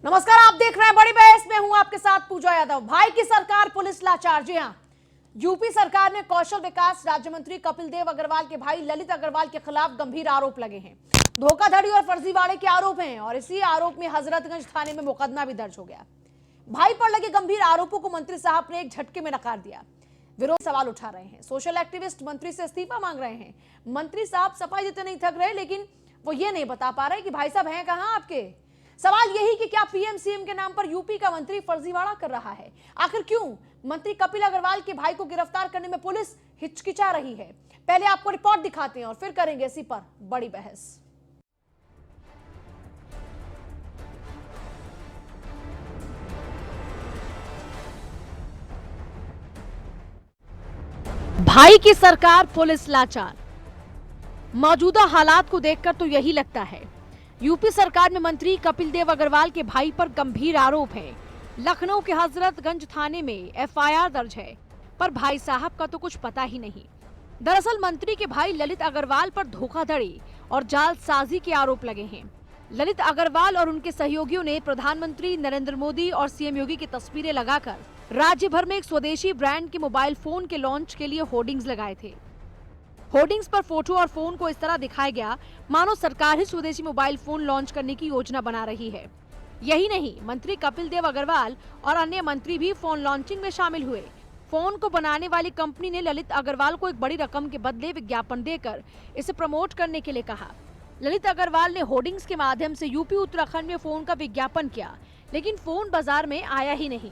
नमस्कार, आप देख रहे हैं बड़ी बहस में। हूं आपके साथ पूजा यादव। भाई की सरकार, पुलिस लाचार। जी हां, यूपी सरकार ने कौशल विकास राज्य मंत्री कपिल देव अग्रवाल के भाई ललित अग्रवाल के खिलाफ गंभीर आरोप लगे हैं। धोखाधड़ी और फर्जीवाड़े के आरोप हैं और इसी आरोप में हजरतगंज थाने में मुकदमा भी दर्ज हो गया। भाई पर लगे गंभीर आरोपों को मंत्री साहब ने एक झटके में नकार दिया। विरोध सवाल उठा रहे हैं। सोशल एक्टिविस्ट मंत्री से इस्तीफा मांग रहे हैं। मंत्री साहब सफाई देते नहीं थक रहे, लेकिन वो ये नहीं बता पा रहे कि भाई साहब हैं कहां आपके। सवाल यही कि क्या पीएम सीएम के नाम पर यूपी का मंत्री फर्जीवाड़ा कर रहा है। आखिर क्यों मंत्री कपिल अग्रवाल के भाई को गिरफ्तार करने में पुलिस हिचकिचा रही है। पहले आपको रिपोर्ट दिखाते हैं और फिर करेंगे इसी पर बड़ी बहस। भाई की सरकार, पुलिस लाचार। मौजूदा हालात को देखकर तो यही लगता है। यूपी सरकार में मंत्री कपिल देव अग्रवाल के भाई पर गंभीर आरोप है। लखनऊ के हजरतगंज थाने में एफआईआर दर्ज है, पर भाई साहब का तो कुछ पता ही नहीं। दरअसल मंत्री के भाई ललित अग्रवाल पर धोखाधड़ी और जालसाजी के आरोप लगे हैं। ललित अग्रवाल और उनके सहयोगियों ने प्रधानमंत्री नरेंद्र मोदी और सीएम योगी की तस्वीरें लगाकर राज्य भर में एक स्वदेशी ब्रांड के मोबाइल फोन के लॉन्च के लिए होर्डिंग्स लगाए थे। होर्डिंग्स पर फोटो और फोन को इस तरह दिखाया गया मानो सरकार ही स्वदेशी मोबाइल फोन लॉन्च करने की योजना बना रही है। यही नहीं, मंत्री कपिल देव अग्रवाल और अन्य मंत्री भी फोन लॉन्चिंग में शामिल हुए। फोन को बनाने वाली कंपनी ने ललित अग्रवाल को एक बड़ी रकम के बदले विज्ञापन देकर इसे प्रमोट करने के लिए कहा। ललित अग्रवाल ने होर्डिंग्स के माध्यम से यूपी उत्तराखंड में फोन का विज्ञापन किया, लेकिन फोन बाजार में आया ही नहीं।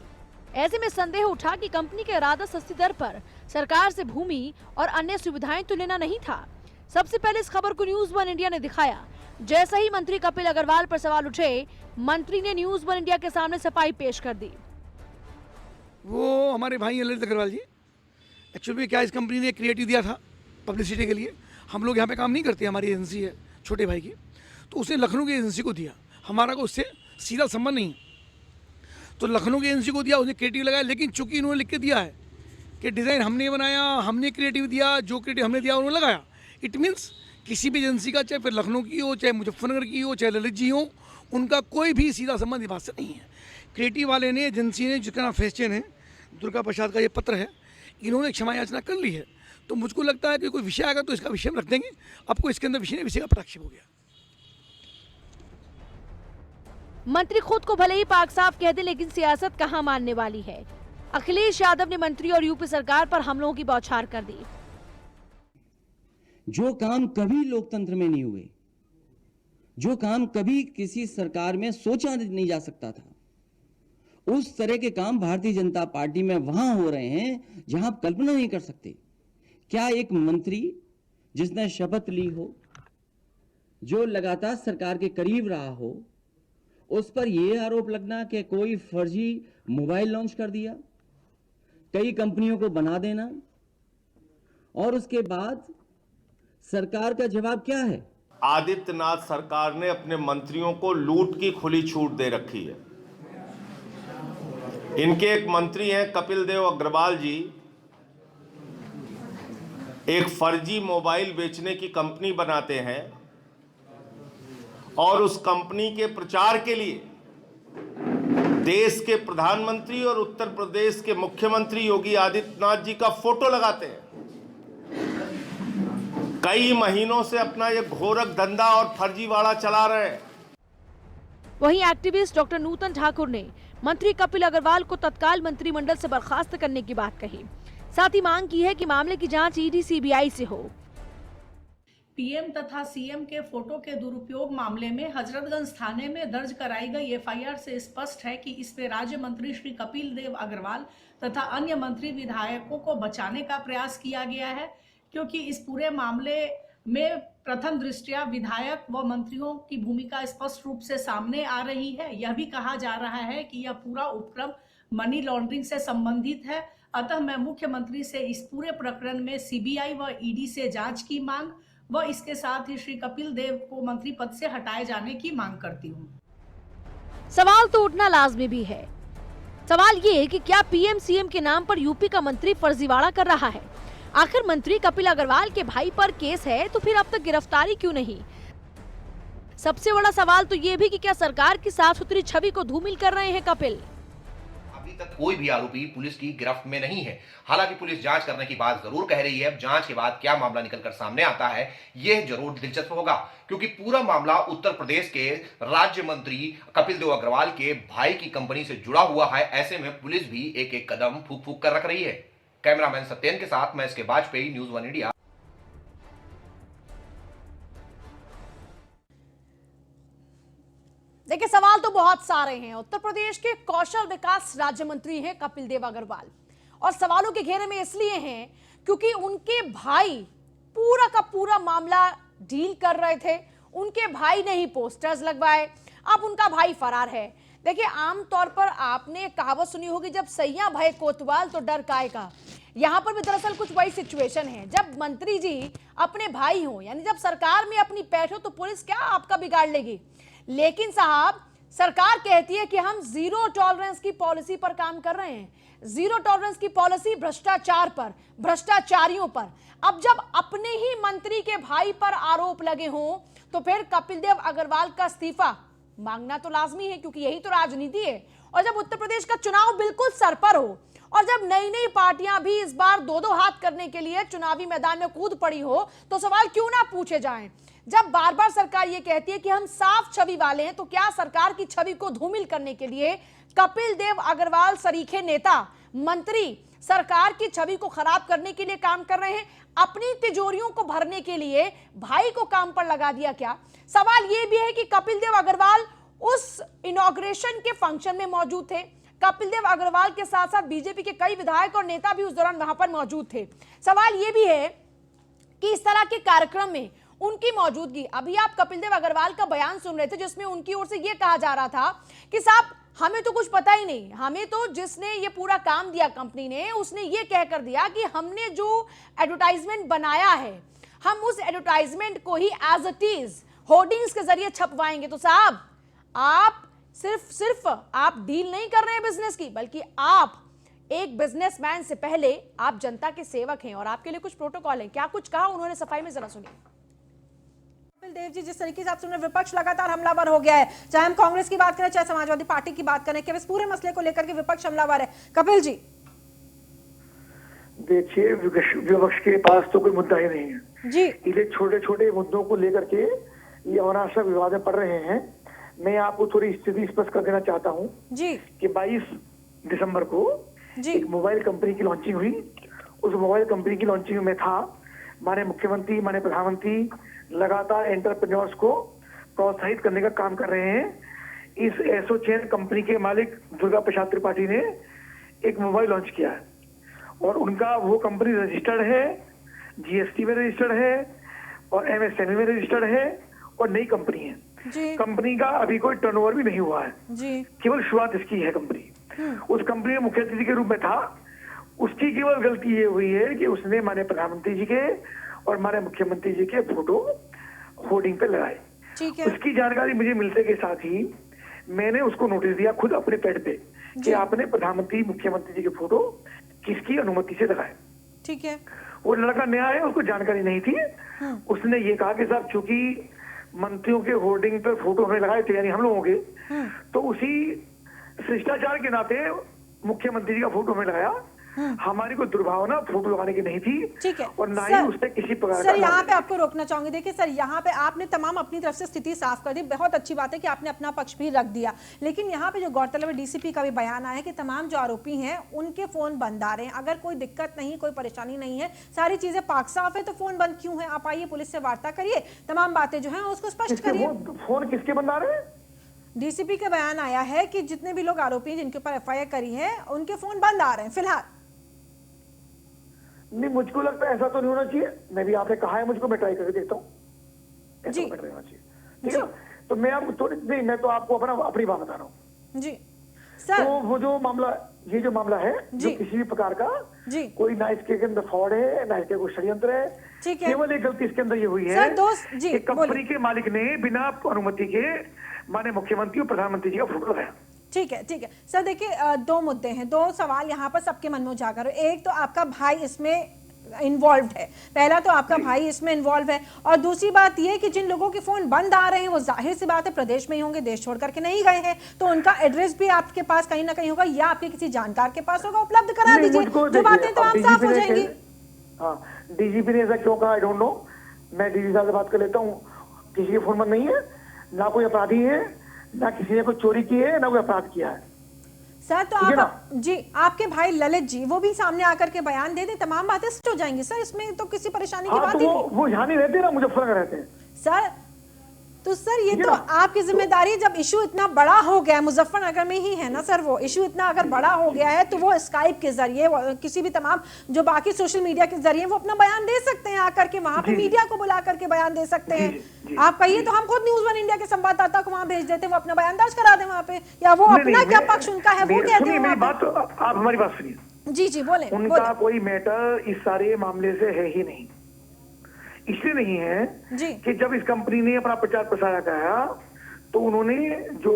ऐसे में संदेह उठा कि कंपनी का इरादा सस्ती दर पर सरकार से भूमि और अन्य सुविधाएं तो लेना नहीं था। सबसे पहले इस खबर को न्यूज़ वन इंडिया ने दिखाया। जैसे ही मंत्री कपिल अग्रवाल पर सवाल उठे, मंत्री ने न्यूज़ वन इंडिया के सामने सफाई पेश कर दी। वो हमारे भाई हैं ललित अग्रवाल जी। एक्चुअली क्या इस कंपनी ने क्रिएटिव दिया था पब्लिसिटी के लिए। हम लोग यहाँ पे काम नहीं करते, हमारी एजेंसी है छोटे भाई की, तो उसने लखनऊ की एजेंसी को दिया। हमारा को उससे सीधा संबंध नहीं, तो लखनऊ की एजेंसी को दिया, उसने क्रिएटिव लगाया। लेकिन चूंकि इन्होंने लिख के दिया है कि डिज़ाइन हमने बनाया, हमने क्रिएटिव दिया, जो क्रिएटिव हमने दिया उन्होंने लगाया। इट मीन्स किसी भी एजेंसी का, चाहे फिर लखनऊ की हो, चाहे मुजफ्फरनगर की हो, चाहे ललित जी हो, उनका कोई भी सीधा संबंध इस बात से नहीं है। क्रिएटिव वाले ने, एजेंसी ने, जिसका नाम फेस्चेन है, दुर्गा प्रसाद का ये पत्र है, इन्होंने क्षमा याचना कर ली है। तो मुझको लगता है कि कोई विषय आएगा तो इसका विषय में रख देंगे। आपको इसके अंदर विषय का पटाक्षेप हो गया। मंत्री खुद को भले ही पाक साफ कह दे, लेकिन सियासत कहां मानने वाली है। अखिलेश यादव ने मंत्री और यूपी सरकार पर हमलों की बौछार कर दी। जो काम कभी लोकतंत्र में नहीं हुए, जो काम कभी किसी सरकार में सोचा नहीं जा सकता था, उस तरह के काम भारतीय जनता पार्टी में वहां हो रहे हैं जहां आप कल्पना नहीं कर सकते। क्या एक मंत्री जिसने शपथ ली हो, जो लगातार सरकार के करीब रहा हो, उस पर यह आरोप लगना कि कोई फर्जी मोबाइल लॉन्च कर दिया, कई कंपनियों को बना देना, और उसके बाद सरकार का जवाब क्या है? आदित्यनाथ सरकार ने अपने मंत्रियों को लूट की खुली छूट दे रखी है। इनके एक मंत्री हैं कपिल देव अग्रवाल जी, एक फर्जी मोबाइल बेचने की कंपनी बनाते हैं और उस कंपनी के प्रचार के लिए देश के प्रधानमंत्री और उत्तर प्रदेश के मुख्यमंत्री योगी आदित्यनाथ जी का फोटो लगाते हैं। कई महीनों से अपना ये घोरक धंधा और फर्जीवाड़ा चला रहे हैं। वहीं एक्टिविस्ट डॉक्टर नूतन ठाकुर ने मंत्री कपिल अग्रवाल को तत्काल मंत्रिमंडल से बर्खास्त करने की बात कही। साथ ही मांग की है कि मामले की जांच ईडी सीबीआई से हो। पीएम तथा सीएम के फोटो के दुरुपयोग मामले में हजरतगंज थाने में दर्ज कराई गई एफआईआर से स्पष्ट है कि इसमें राज्य मंत्री श्री कपिल देव अग्रवाल तथा अन्य मंत्री विधायकों को बचाने का प्रयास किया गया है, क्योंकि इस पूरे मामले में प्रथम दृष्टया विधायक व मंत्रियों की भूमिका स्पष्ट रूप से सामने आ रही है। यह भी कहा जा रहा है कि यह पूरा उपक्रम मनी लॉन्ड्रिंग से संबंधित है। अतः मैं मुख्यमंत्री से इस पूरे प्रकरण में सीबीआई व ईडी से जांच की मांग व इसके साथ ही श्री कपिल देव को मंत्री पद से हटाए जाने की मांग करती हूँ। सवाल तो उठना लाजमी भी है। सवाल ये है कि क्या पीएम सीएम के नाम पर यूपी का मंत्री फर्जीवाड़ा कर रहा है। आखिर मंत्री कपिल अग्रवाल के भाई पर केस है, तो फिर अब तक गिरफ्तारी क्यों नहीं। सबसे बड़ा सवाल तो ये भी कि क्या सरकार की साफ सुथरी छवि को धूमिल कर रहे हैं कपिल? अभी तक कोई भी आरोपी पुलिस की गिरफ्त में नहीं है। हालांकि पुलिस जांच करने की बात जरूर कह रही है। अब जांच के बाद क्या मामला निकलकर सामने आता है, यह जरूर दिलचस्प होगा, क्योंकि पूरा मामला उत्तर प्रदेश के राज्य मंत्री कपिल देव अग्रवाल के भाई की कंपनी से जुड़ा हुआ है। ऐसे में पुलिस भी एक एक कदम फूंक फूंक कर रख रही है। कैमरामैन सत्येन के साथ मैं इसके वाजपेयी, न्यूज़ 1 इंडिया। देखिए, सवाल तो बहुत सारे हैं। उत्तर प्रदेश के कौशल विकास राज्य मंत्री हैं कपिल देव अग्रवाल, और सवालों के घेरे में इसलिए हैं क्योंकि उनके भाई पूरा का पूरा मामला डील कर रहे थे। उनके भाई ने ही पोस्टर्स लगवाए, अब उनका भाई फरार है। देखिए, आमतौर पर आपने कहावत सुनी होगी, जब सैया भय कोतवाल तो डर काय का। यहां पर भी दरअसल कुछ वही सिचुएशन है। जब मंत्री जी अपने भाई हो, यानी जब सरकार में अपनी पैठ हो, तो पुलिस क्या आपका बिगाड़ लेगी। लेकिन साहब, सरकार कहती है कि हम जीरो टॉलरेंस की पॉलिसी पर काम कर रहे हैं। जीरो टॉलरेंस की पॉलिसी भ्रष्टाचार पर, भ्रष्टाचारियों पर। अब जब अपने ही मंत्री के भाई पर आरोप लगे हों, तो फिर कपिल देव अग्रवाल का इस्तीफा मांगना तो लाजमी है, क्योंकि यही तो राजनीति है। और जब उत्तर प्रदेश का चुनाव बिल्कुल सर पर हो, और जब नई नई पार्टियां भी इस बार दो दो हाथ करने के लिए चुनावी मैदान में कूद पड़ी हो, तो सवाल क्यों ना पूछे जाएं। जब बार बार सरकार ये कहती है कि हम साफ छवि वाले हैं, तो क्या सरकार की छवि को धूमिल करने के लिए कपिल देव अग्रवाल सरीखे नेता, मंत्री सरकार की छवि को खराब करने के लिए काम कर रहे हैं? अपनी तिजोरियों को भरने के लिए भाई को काम पर लगा दिया क्या? सवाल यह भी है कि कपिल देव अग्रवाल उस इनॉग्रेशन के फंक्शन में मौजूद थे। कपिल देव अग्रवाल के साथ साथ बीजेपी के कई विधायक और नेता भी उस दौरान वहां पर मौजूद थे। सवाल यह भी है कि इस तरह के कार्यक्रम में उनकी मौजूदगी, अभी आप कपिल देव अग्रवाल का बयान सुन रहे थे जिसमें उनकी ओर से यह कहा जा रहा था कि साहब हमें तो कुछ पता ही नहीं, हमें तो जिसने ये पूरा काम दिया कंपनी ने, उसने ये कहकर दिया कि हमने जो एडवर्टाइजमेंट बनाया है, हम उस एडवर्टाइजमेंट को ही एज इट इज होर्डिंग्स के जरिए छपवाएंगे। तो साहब, आप सिर्फ आप डील नहीं कर रहे हैं बिजनेस की, बल्कि आप एक बिजनेसमैन से पहले आप जनता के सेवक हैं, और आपके लिए कुछ प्रोटोकॉल है। क्या कुछ कहा उन्होंने सफाई में, जरा सुनिए। कपिल देव जी, जिस तरीके से आप सुन रहे, विपक्ष लगातार हमलावर हो गया है, चाहे हम कांग्रेस की बात करें, चाहे समाजवादी पार्टी की बात करें, कि इस पूरे मसले को लेकर के विपक्ष हमलावर है। कपिल जी, देखिए, विपक्ष के पास तो कोई मुद्दा ही नहीं है जी। ये छोटे छोटे मुद्दों को लेकर के ये अनावश्यक विवाद में पड़ रहे हैं। मैं आपको थोड़ी स्थिति स्पष्ट कर देना चाहता हूँ जी कि 22 दिसंबर को जी एक मोबाइल कंपनी की लॉन्चिंग हुई। उस मोबाइल कंपनी की लॉन्चिंग में था, माननीय मुख्यमंत्री, माननीय प्रधानमंत्री लगातार एंटरप्रेन्योर्स को प्रोत्साहित करने का काम कर रहे हैं। इस एसोचैन कंपनी के मालिक दुर्गा प्रसाद त्रिपाठी ने एक मोबाइल लॉन्च किया है, और उनका वो कंपनी रजिस्टर्ड है, जीएसटी में रजिस्टर्ड है, और एमएसएमई में रजिस्टर्ड है, और नई कंपनी है जी कंपनी का अभी कोई टर्नओवर भी नहीं हुआ है जी। केवल शुरुआत इसकी है कंपनी। उस कंपनी में मुख्य अतिथि के रूप में था। उसकी केवल गलती ये हुई है कि उसने माननीय प्रधानमंत्री जी के और माननीय मुख्यमंत्री जी के फोटो होर्डिंग पे लगाए। ठीक है। उसकी जानकारी मुझे मिलने के साथ ही मैंने उसको नोटिस दिया खुद अपने पेड पे कि आपने प्रधानमंत्री मुख्यमंत्री जी के फोटो किसकी अनुमति से लगाए। ठीक है। वो लड़का नया है, उसको जानकारी नहीं थी। उसने ये कहा कि साहब चूंकि मंत्रियों के होर्डिंग पे फोटो हमने लगाए थे, यानी हम लोगों के, तो उसी शिष्टाचार के नाते मुख्यमंत्री जी का फोटो हमें लगाया। हमारी कोई दुर्भावना फोटो लगाने की नहीं थी, ठीक है। और ना ही उसने किसी प्रकार सर, यहाँ पे आपको रोकना चाहूंगी। देखिए सर, यहाँ पे आपने तमाम अपनी तरफ से स्थिति साफ कर दी, बहुत अच्छी बात है कि आपने अपना पक्ष भी रख दिया। लेकिन यहाँ पे जो गौरतलब है, डीसीपी का भी बयान आया है कि तमाम जो आरोपी हैं उनके फोन बंद आ रहे हैं। अगर कोई दिक्कत नहीं, कोई परेशानी नहीं है, सारी चीजें पाक साफ है, तो फोन बंद क्यों है? आप आइए, पुलिस से वार्ता करिए, तमाम बातें जो है उसको स्पष्ट करिए। फोन किसके बंद आ रहे हैं? डीसीपी का बयान आया है कि जितने भी लोग आरोपी हैं जिनके ऊपर एफआईआर करी है, उनके फोन बंद आ रहे हैं फिलहाल। नहीं, मुझको लगता है ऐसा तो नहीं होना चाहिए। मैं भी आपने कहा है मुझको, मैं ट्राई करके देखता हूँ। जी। होना चाहिए, ठीक है। तो मैं आपको थोड़ी नहीं, मैं तो आपको अपनी बात बता रहा हूँ जी सर। तो वो जो मामला, ये जो मामला है, जो किसी भी प्रकार का जी कोई ना इसके अंदर फ्रॉड है, ना इसके कोई षड्यंत्र है। ठीक है। केवल एक गलती इसके अंदर ये हुई है सर, दोस्त जी, कि कंपनी के मालिक ने बिना अनुमति के माननीय मुख्यमंत्री और प्रधानमंत्री जी का फोटो लगाया। ठीक है, ठीक है सर। देखिए, दो मुद्दे हैं, दो सवाल यहाँ पर सबके मन में उजागर हो। एक तो आपका भाई इसमें इन्वॉल्व है। पहला तो आपका भाई इसमें इन्वॉल्व है, और दूसरी बात यह कि जिन लोगों के फोन बंद आ रहे हैं वो जाहिर सी बात है प्रदेश में ही होंगे, देश छोड़ करके नहीं गए हैं, तो उनका एड्रेस भी आपके पास कहीं ना कहीं होगा या आपके किसी जानकार के पास होगा, उपलब्ध करा दीजिए, जो बातें तमाम साफ हो जाएंगी। हाँ, डीजीपी ने ऐसा क्यों कहा आई डोंट नो, मैं डीजी साहब से बात कर लेता हूँ। किसी के फोन बंद नहीं है, ना कोई अपराधी है, ना किसी ने कोई चोरी की है, ना कोई अपराध किया है सर। तो आप जी, आपके भाई ललित जी वो भी सामने आकर के बयान दे दें, तमाम बातें सेट हो जाएंगी सर, इसमें तो किसी परेशानी की बात ही नहीं। वो यहाँ नहीं रहते ना, मुजफ्फरनगर रहते हैं सर। तो सर ये तो आपकी जिम्मेदारी है, जब इशू इतना बड़ा हो गया, मुजफ्फरनगर में ही है ना सर वो इशू, इतना अगर बड़ा हो गया है तो वो स्काइप के जरिए किसी भी तमाम जो बाकी सोशल मीडिया के जरिए वो अपना बयान दे सकते हैं, आकर के वहां पे मीडिया को बुला करके बयान दे सकते हैं। आप कहिए तो हम खुद न्यूज़ वन इंडिया के संवाददाता को वहां भेज देते, वो अपना बयान दर्ज करा दे वहां पे, या वो अपना क्या पक्ष उनका है वो कह दे। आप हमारी बात सुनिए। जी जी बोले। उनका कोई मैटर इस सारे मामले से है ही नहीं, इसलिए नहीं है जी कि जब इस कंपनी ने अपना प्रचार प्रसार कराया तो उन्होंने जो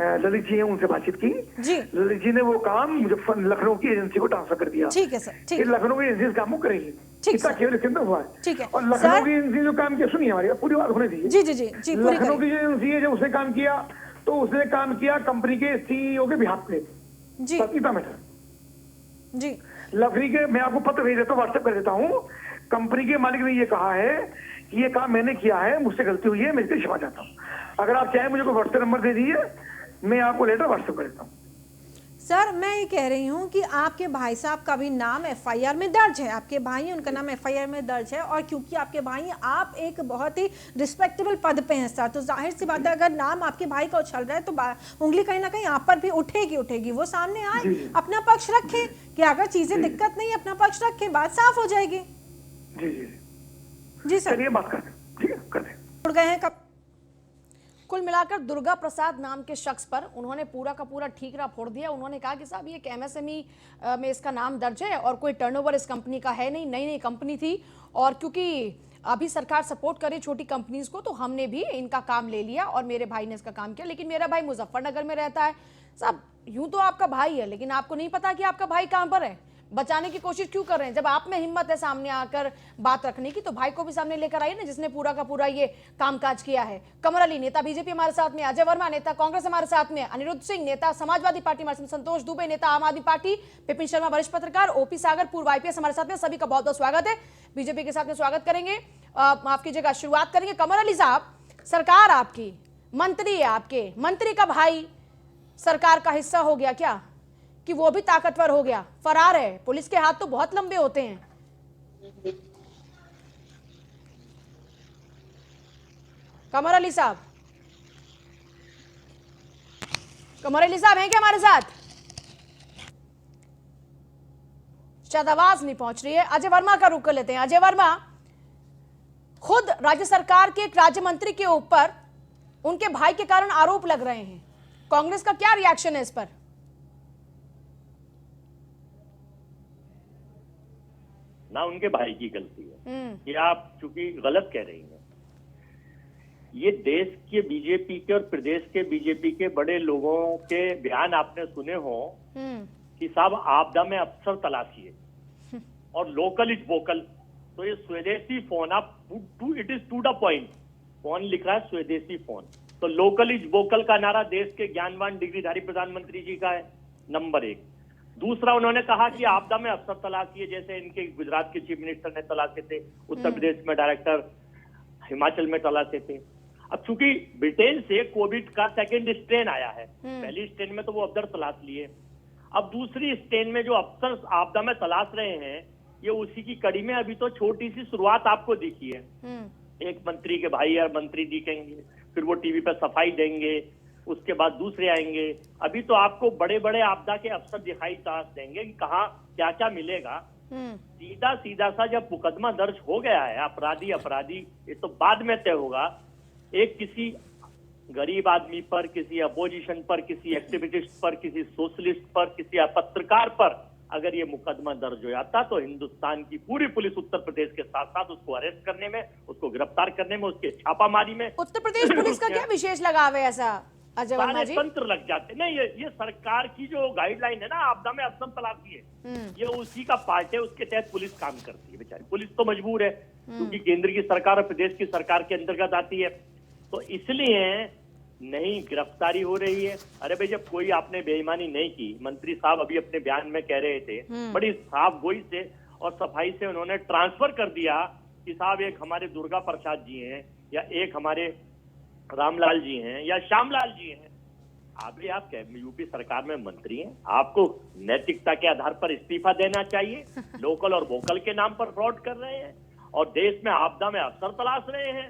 ललित जी हैं उनसे बातचीत की जी। ललित जी ने वो काम लखनऊ की एजेंसी को ट्रांसफर कर दिया। ठीक है सर, ठीक है। लखनऊ की एजेंसी काम वो करेगी, ठीक इतना सर। केवल इसके अंदर हुआ है। ठीक है और लखनऊ की एजेंसी जो काम किया, सुनिए हमारी पूरी बात होने दीजिए। जी जी जी जी, पूरी लखनऊ करिए। की जो एजेंसी है जो उसने काम किया, तो उसने काम किया कंपनी के सीईओ के बिहाफ पे, जी इतना मैटर जी। लखनऊ के, मैं आपको पत्र भेज देता हूँ, व्हाट्सएप कर देता हूँ। कंपनी के मालिक ने ये कहा है कि ये काम मैंने किया है, मुझसे गलती हुई है, मैं इससे क्षमा चाहता हूँ। अगर आप चाहें मुझे कोई व्हाट्सएप नंबर दे दीजिए, मैं आपको लेटर व्हाट्सएप कर देता हूँ। सर मैं ये कह रही हूँ कि आपके भाई साहब का भी नाम एफआईआर में दर्ज है, आपके भाई उनका नाम एफआईआर में दर्ज है, और क्योंकि आपके भाई आप एक बहुत ही रिस्पेक्टेबल पद पे हैं सर, तो जाहिर सी बात है अगर नाम आपके भाई का उछल रहा है तो उंगली कहीं ना कहीं आप पर भी उठेगी। वो सामने आए, अपना पक्ष रखे कि अगर चीजें दिक्कत नहीं है अपना पक्ष रखे, बात साफ हो जाएगी। जी जी जी सर, चलिए बात कर दें, ठीक है कर दें। उड़ गए हैं कब। कुल मिलाकर दुर्गा प्रसाद नाम के शख्स पर उन्होंने पूरा का पूरा ठीकरा फोड़ दिया। उन्होंने कहा कि साहब ये एक एमएसएमई में इसका नाम दर्ज है और कोई टर्नओवर इस कंपनी का है नहीं, नई कंपनी थी, और क्योंकि अभी सरकार सपोर्ट करे छोटी कंपनीज को तो हमने भी इनका काम ले लिया और मेरे भाई ने इसका काम किया, लेकिन मेरा भाई मुजफ्फरनगर में रहता है। साहब यूं तो आपका भाई है, लेकिन आपको नहीं पता कि आपका भाई कहां पर है, बचाने की कोशिश क्यों कर रहे हैं? जब आप में हिम्मत है सामने आकर बात रखने की तो भाई को भी सामने लेकर आइए ना, जिसने पूरा का पूरा ये कामकाज किया है। कमर अली नेता बीजेपी हमारे साथ में, अजय वर्मा नेता कांग्रेस हमारे साथ में, अनिरुद्ध सिंह नेता समाजवादी पार्टी हमारे साथ, संतोष दुबे नेता आम आदमी पार्टी, विपिन शर्मा वरिष्ठ पत्रकार, ओपी सागर पूर्व आईपीएस हमारे साथ में। सभी का बहुत बहुत स्वागत है। बीजेपी के साथ में स्वागत करेंगे, माफ कीजिएगा शुरुआत करेंगे। कमर अली साहब, सरकार आपकी, मंत्री है आपके, मंत्री का भाई सरकार का हिस्सा हो गया क्या कि वो भी ताकतवर हो गया, फरार है? पुलिस के हाथ तो बहुत लंबे होते हैं। कमर अली साहब, कमर अली साहब हैं क्या हमारे साथ? शायद आवाज नहीं पहुंच रही है। अजय वर्मा का रुख कर लेते हैं। अजय वर्मा, खुद राज्य सरकार के एक राज्य मंत्री के ऊपर उनके भाई के कारण आरोप लग रहे हैं, कांग्रेस का क्या रिएक्शन है इस पर? ना उनके भाई की गलती है, ये आप चूंकि गलत कह रही हैं। ये देश के बीजेपी के और प्रदेश के बीजेपी के बड़े लोगों के बयान आपने सुने हो कि साहब आपदा में अफसर तलाशिए और लोकल इज वोकल। तो ये स्वदेशी फोन, आप it is to the point, phone लिख रहा है स्वदेशी फोन, तो लोकल इज वोकल का नारा देश के ज्ञानवान डिग्रीधारी प्रधानमंत्री जी का है, नंबर एक। दूसरा, उन्होंने कहा कि आपदा में अफसर तलाशिए, जैसे इनके गुजरात के चीफ मिनिस्टर ने तलाशे थे, उत्तर प्रदेश में डायरेक्टर, हिमाचल में तलाशे थे। अब चूंकि ब्रिटेन से कोविड का सेकेंड स्ट्रेन आया है, पहली स्ट्रेन में तो वो अफसर तलाश लिए, अब दूसरी स्ट्रेन में जो अफसर आपदा में तलाश रहे हैं ये उसी की कड़ी में अभी तो छोटी सी शुरुआत आपको दिखी है। एक मंत्री के भाई और मंत्री दिखेंगे, फिर वो टीवी पर सफाई देंगे, उसके बाद दूसरे आएंगे, अभी तो आपको बड़े बड़े आपदा के अफसर दिखाई देंगे कि कहाँ क्या क्या मिलेगा। सीधा सीधा सा जब मुकदमा दर्ज हो गया है, अपराधी ये तो बाद में तय होगा। एक किसी गरीब आदमी पर, किसी अपोजिशन पर, किसी एक्टिविस्ट पर, किसी सोशलिस्ट पर, किसी पत्रकार पर अगर ये मुकदमा दर्ज हो जाता तो हिंदुस्तान की पूरी पुलिस उत्तर प्रदेश के साथ साथ उसको अरेस्ट करने में, उसको गिरफ्तार करने में, उसके छापामारी में। उत्तर प्रदेश पुलिस का क्या विशेष लगाव है ऐसा? अजय वर्मा सारे जी। तंत्र लग जाते। नहीं, ये सरकार की जो गाइडलाइन है ना, आपदा में अफसर तलाशी है, ये उसी का पार्ट है। उसके तहत पुलिस काम करती है। बेचारी पुलिस तो मजबूर है, क्योंकि केंद्र की सरकार और प्रदेश की सरकार के अंतर्गत आती है, तो इसलिए नहीं गिरफ्तारी हो रही है। अरे भाई, जब कोई आपने बेईमानी नहीं की, मंत्री साहब अभी अपने बयान में कह रहे थे, बड़ी साफ गोई से और सफाई से उन्होंने ट्रांसफर कर दिया कि साहब एक हमारे दुर्गा प्रसाद जी हैं, या एक हमारे रामलाल जी हैं, या श्यामलाल जी हैं। अभी आप यूपी सरकार में मंत्री हैं, आपको नैतिकता के आधार पर इस्तीफा देना चाहिए। लोकल और वोकल के नाम पर फ्रॉड कर रहे हैं और देश में आपदा में अफसर तलाश रहे हैं।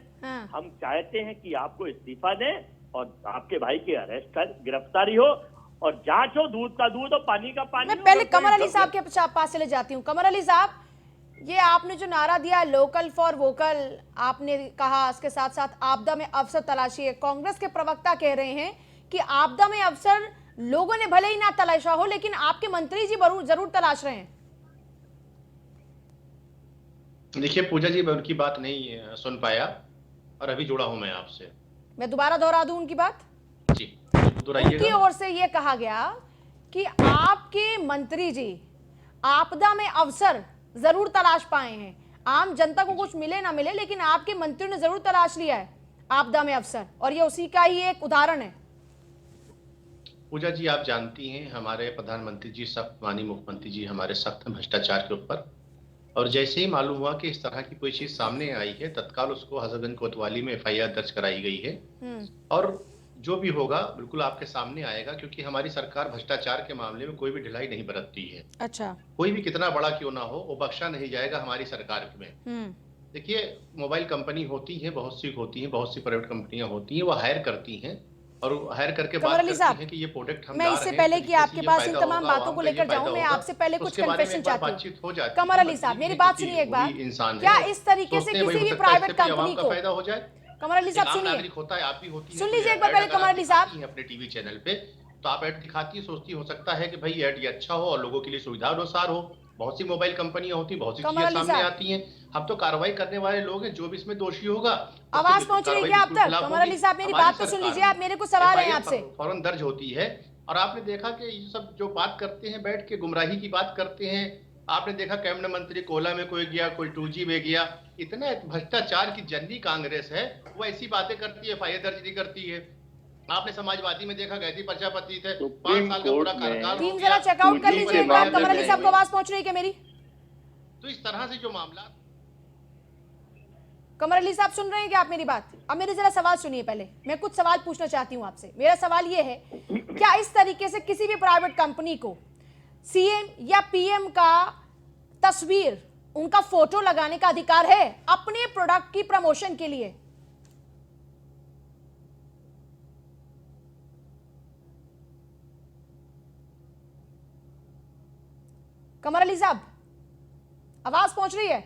हम चाहते हैं कि आपको इस्तीफा दें और आपके भाई की अरेस्ट कर, गिरफ्तारी हो और जांच हो, दूध का दूध और पानी का पानी। मैं पहले कमर अली साहब के पास चले जाती हूँ। कमर अली साहब, ये आपने जो नारा दिया लोकल फॉर वोकल, आपने कहा इसके साथ साथ आपदा में अवसर तलाशी है। कांग्रेस के प्रवक्ता कह रहे हैं कि आपदा में अवसर लोगों ने भले ही ना तलाशा हो, लेकिन आपके मंत्री जी जरूर तलाश रहे हैं। देखिए पूजा जी, मैं उनकी बात नहीं सुन पाया और अभी जुड़ा हूं मैं आपसे। मैं दोबारा दोहरा दूं उनकी बात जी, उनकी ओर से यह कहा गया कि आपके मंत्री जी आपदा में अवसर जरूर तलाश पाए हैं। आम जनता को कुछ मिले ना मिले, लेकिन आपके मंत्री ने जरूर तलाश लिया है आपदा में अवसर, और ये उसी का ही एक उदाहरण है। पूजा जी, आप जानती हैं हमारे प्रधानमंत्री जी, सख्त माननीय मुख्यमंत्री जी हमारे सख्त भ्रष्टाचार के ऊपर, और जैसे ही मालूम हुआ कि इस तरह की कोई चीज सामने आई है, तत्काल उसको हजरतगंज कोतवाली में FIR दर्ज कराई गई है। और जो भी होगा बिल्कुल आपके सामने आएगा, क्योंकि हमारी सरकार भ्रष्टाचार के मामले में कोई भी ढिलाई नहीं बरतती है। अच्छा, कोई भी कितना बड़ा क्यों ना हो, वो बख्शा नहीं जाएगा हमारी सरकार में। देखिए, मोबाइल कंपनी होती है, बहुत सी होती है, बहुत सी प्राइवेट कंपनियां होती हैं, वो हायर करती हैं और हायर करके बात करती हैं कि ये प्रोडक्ट हम मैं इससे पहले कि आपके पास इन तमाम बातों को लेकर जाऊं, मैं आपसे पहले कुछ कन्फेशन चाहती हूं। कमर अली साहब, मेरी बात सुनिए एक बार। क्या इस तरीके से किसी भी प्राइवेट कंपनी को फायदा हो जाए? कमर अली साहब सुनिए, नागरिक होता है, आप भी होती है, सुन लीजिए एक बार पहले कमर अली साहब। अपने टीवी चैनल पे तो आप ऐड दिखाती है, सोचती हो सकता है कि भाई ऐड ये अच्छा हो और लोगों के लिए सुविधा अनुसार हो। बहुत सी मोबाइल कंपनियां होती, बहुत सी चीजें सामने आती हैं। हम तो कार्रवाई करने वाले लोग हैं, जो भी इसमें दोषी होगा। आवाज पहुंच रही है क्या आप तक? कमर अली साहब, मेरी बात तो सुन लीजिए आप, मेरे को सवाल है आपसे। फौरन दर्ज होती है। और आपने देखा कि ये सब जो बात करते हैं, बैठ के गुमराही की बात करते हैं। आपने देखा कैबिनेट मंत्री कोला में कोई गया, कोई 2G में गया। इतना भ्रष्टाचार की जन्नी कांग्रेस है, वो ऐसी बातें करती है, FIR दर्ज नहीं करती है। आपने समाजवादी में देखा, गैती प्रजापति थे, 5 साल का पूरा कार्यकाल। टीम जरा चेकआउट कर लीजिए एक बार। कमर अली साहब को आवाज पहुंच रही है क्या मेरी? तो इस तरह से जो मामला। कमर अली साहब सुन रहे हैं क्या आप मेरी बात? अब मेरे जरा सवाल सुनिए पहले, मैं कुछ सवाल पूछना चाहती हूं आपसे। मेरा सवाल ये है, क्या इस तरीके से किसी भी प्राइवेट कंपनी को CM या PM का तस्वीर, उनका फोटो लगाने का अधिकार है अपने प्रोडक्ट की प्रमोशन के लिए? कमर अली साहब, आवाज पहुंच रही है?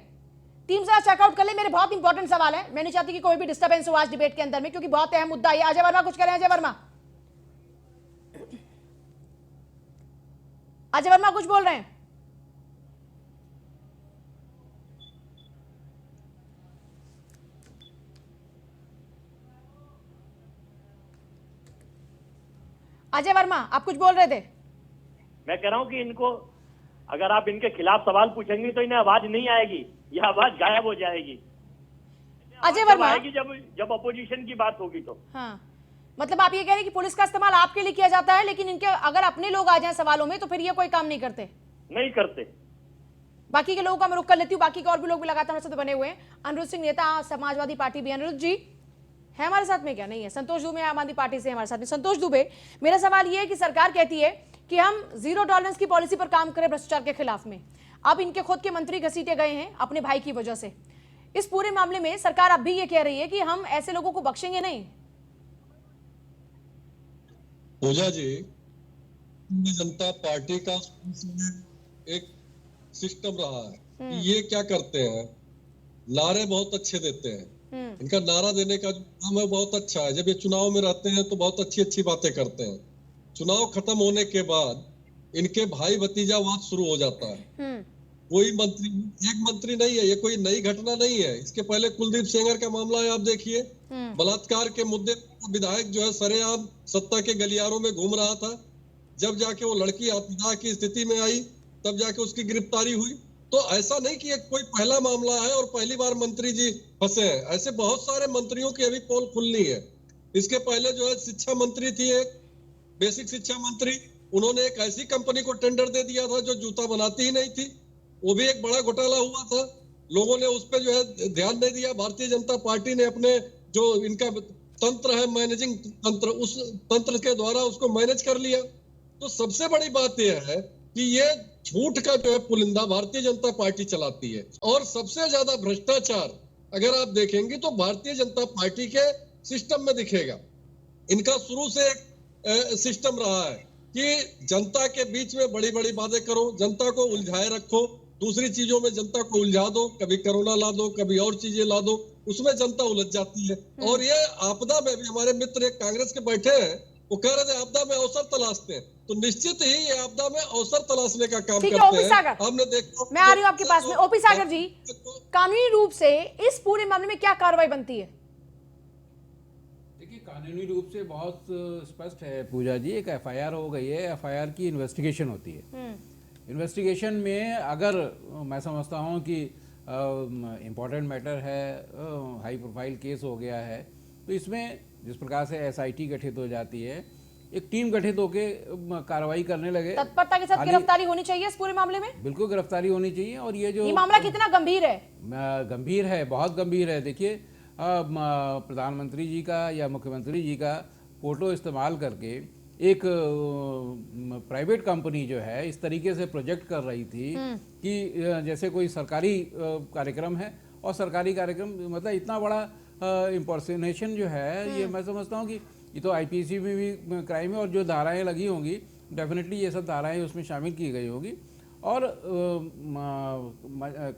टीम जरा चेकआउट कर ले, मेरे बहुत इंपॉर्टेंट सवाल है। मैं नहीं चाहती कि कोई भी डिस्टर्बेंस हो आज डिबेट के अंदर में, क्योंकि बहुत अहम मुद्दा है। अजय वर्मा कुछ करें? अजय वर्मा, अजय वर्मा कुछ बोल रहे हैं? अजय वर्मा, आप कुछ बोल रहे थे? मैं कह रहा हूं कि इनको, अगर आप इनके खिलाफ सवाल पूछेंगे तो इन्हें आवाज नहीं आएगी, यह आवाज गायब हो जाएगी। अजय वर्मा आएगी जब अपोजिशन की बात होगी तो। हाँ, मतलब आप ये कह रहे हैं कि पुलिस का इस्तेमाल आपके लिए किया जाता है, लेकिन इनके अगर अपने लोग आ जाएं सवालों में तो फिर ये कोई काम नहीं करते? नहीं करते। बाकी के लोगों का मैं रुक कर लेती हूँ। बाकी के और भी लोग भी लगातार हमारे साथ बने हुए हैं। अनिरुद्ध सिंह, नेता समाजवादी पार्टी भी। अनिरुद्ध जी है हमारे साथ में क्या? नहीं है। संतोष दुबे आम आदमी पार्टी से हमारे साथ में। संतोष दुबे, मेरा सवाल ये है कि सरकार कहती है कि हम जीरो टॉलरेंस की पॉलिसी पर काम करें भ्रष्टाचार के खिलाफ में। अब इनके खुद के मंत्री घसीटे गए हैं अपने भाई की वजह से। इस पूरे मामले में सरकार अब भी ये कह रही है कि हम ऐसे लोगों को बख्शेंगे नहीं। पूजा जी, जनता पार्टी का एक सिस्टम रहा है। ये क्या करते हैं, नारे बहुत अच्छे देते हैं। इनका नारा देने का जो काम है बहुत अच्छा है। जब ये चुनाव में रहते हैं तो बहुत अच्छी अच्छी बातें करते हैं। चुनाव खत्म होने के बाद इनके भाई भतीजावाद शुरू हो जाता है। कोई मंत्री, एक मंत्री नहीं है, ये कोई नई घटना नहीं है। इसके पहले कुलदीप सेंगर का मामला है, आप देखिए, बलात्कार के मुद्दे पर विधायक जो है सरेआम सत्ता के गलियारों में घूम रहा था। जब जाके वो लड़की आपदा की स्थिति में आई तब जाके उसकी गिरफ्तारी हुई। तो ऐसा नहीं कि एक कोई पहला मामला है और पहली बार मंत्री जी फंसे हैं, ऐसे बहुत सारे मंत्रियों की अभी पोल खुलनी है। इसके पहले जो है शिक्षा मंत्री थी, एक बेसिक शिक्षा मंत्री, उन्होंने एक ऐसी कंपनी को टेंडर दे दिया था जो जूता बनाती ही नहीं थी, वो भी एक बड़ा घोटाला हुआ था। लोगों ने उस पर जो है ध्यान नहीं दिया। भारतीय जनता पार्टी ने अपने जो इनका तंत्र है, मैनेजिंग तंत्र, उस तंत्र के द्वारा उसको मैनेज कर लिया। तो सबसे बड़ी बात यह है कि ये झूठ का जो है पुलिंदा भारतीय जनता पार्टी चलाती है। और सबसे ज्यादा भ्रष्टाचार अगर आप देखेंगे तो भारतीय जनता पार्टी के सिस्टम में दिखेगा। इनका शुरू से एक सिस्टम रहा है कि जनता के बीच में बड़ी बड़ी बातें करो, जनता को उलझाए रखो, दूसरी चीजों में जनता को उलझा दो, कभी कोरोना ला दो, कभी और चीजें ला दो, उसमें जनता उलझ जाती है। और ये आपदा में भी हमारे मित्र एक कांग्रेस के बैठे हैं, वो कह रहे थे आपदा में अवसर तलाशते हैं, तो निश्चित ही ये आपदा में अवसर तलाशने का काम करते हैं। हमने देखा, मैं आ रही हूँ आपके पास में। ओपी सागर जी, कानूनी रूप से इस पूरे मामले में क्या कार्रवाई बनती है? देखिए, कानूनी रूप से बहुत स्पष्ट है पूजा जी। एक एफआईआर हो गई है, एफआईआर की इन्वेस्टिगेशन होती है। इन्वेस्टिगेशन में अगर मैं समझता हूँ कि इम्पोर्टेंट मैटर है, हाई प्रोफाइल केस हो गया है, तो इसमें जिस प्रकार से एसआईटी गठित हो जाती है, एक टीम गठित होके कार्रवाई करने लगे। तत्परता के साथ गिरफ्तारी होनी चाहिए इस पूरे मामले में। बिल्कुल गिरफ्तारी होनी चाहिए। और ये मामला कितना गंभीर है? गंभीर है, बहुत गंभीर है। देखिए, प्रधानमंत्री जी का या मुख्यमंत्री जी का फोटो इस्तेमाल करके एक प्राइवेट कंपनी जो है इस तरीके से प्रोजेक्ट कर रही थी कि जैसे कोई सरकारी कार्यक्रम है, और सरकारी कार्यक्रम मतलब इतना बड़ा इम्पर्सनेशन जो है, ये मैं समझता हूँ कि ये तो आईपीसी में भी क्राइम है, और जो धाराएं लगी होंगी डेफिनेटली ये सब धाराएं उसमें शामिल की गई होगी। और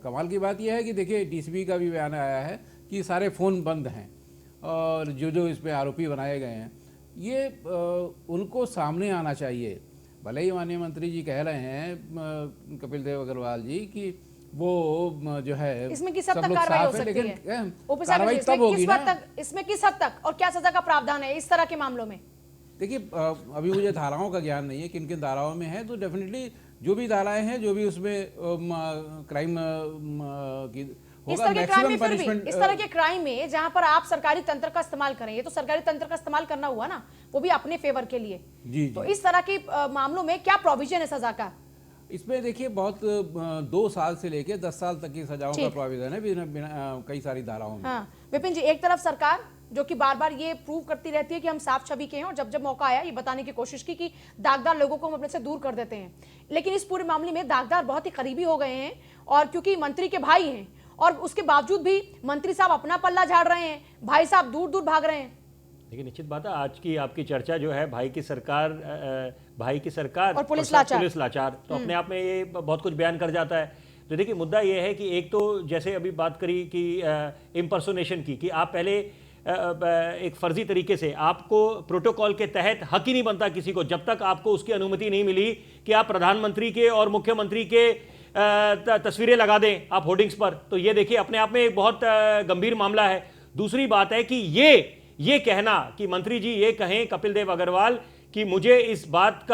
कमाल की बात यह है कि देखिए, डीसीपी का भी बयान आया है कि सारे फ़ोन बंद हैं, और जो इस पे आरोपी बनाए गए हैं ये उनको सामने आना चाहिए। भले ही माननीय मंत्री जी कह रहे हैं, कपिल देव अग्रवाल जी, कि वो जो है इसमें किस हद तक कार्रवाई हो सकती है? कार्रवाई तब होगी ना, इसमें किस हद तक और क्या सजा का प्रावधान है इस तरह के मामलों में? देखिए, अभी मुझे धाराओं का ज्ञान नहीं है किन किन धाराओं में है, तो डेफिनेटली जो भी धाराएं हैं, जो भी उसमें क्राइम की इस तरह के क्राइम में, फिर भी इस तरह के क्राइम में जहां पर आप सरकारी तंत्र का इस्तेमाल करें, ये तो सरकारी तंत्र का इस्तेमाल करना हुआ ना, वो भी अपने फेवर के लिए। जी, तो इस तरह के मामलों में क्या प्रोविजन है सजा का? इसमें देखिए, बहुत 2 साल से लेके 10 साल तक की सजाओं का प्रोविजन है कई सारी धाराओं में। हाँ, विपिन जी, एक तरफ सरकार जो कि बार बार ये प्रूव करती रहती है कि हम साफ छवि के हैं, और जब जब मौका आया ये बताने की कोशिश की कि दागदार लोगों को हम अपने से दूर कर देते हैं, लेकिन इस पूरे मामले में दागदार बहुत ही करीबी हो गए हैं, और क्योंकि मंत्री के भाई हैं, और उसके बावजूद भी मंत्री साहब अपना पल्ला झाड़ रहे हैं, भाई साहब दूर दूर भाग रहे हैं। लेकिन निश्चित बात है, आज की आपकी चर्चा जो है भाई की सरकार और पुलिस लाचार, तो अपने आप में ये बहुत कुछ बयान कर जाता है। तो देखिए, मुद्दा ये है कि एक तो जैसे अभी बात करी कि इम्पर्सोनेशन की, कि आप पहले एक फर्जी तरीके से, आपको प्रोटोकॉल के तहत हक ही नहीं बनता किसी को जब तक आपको उसकी अनुमति नहीं मिली कि आप प्रधानमंत्री के और मुख्यमंत्री के तस्वीरें लगा दें आप होर्डिंग्स पर। तो ये देखिए, अपने आप में एक बहुत गंभीर मामला है। दूसरी बात है कि ये कहना कि मंत्री जी ये कहें, कपिल देव अग्रवाल, कि मुझे इस बात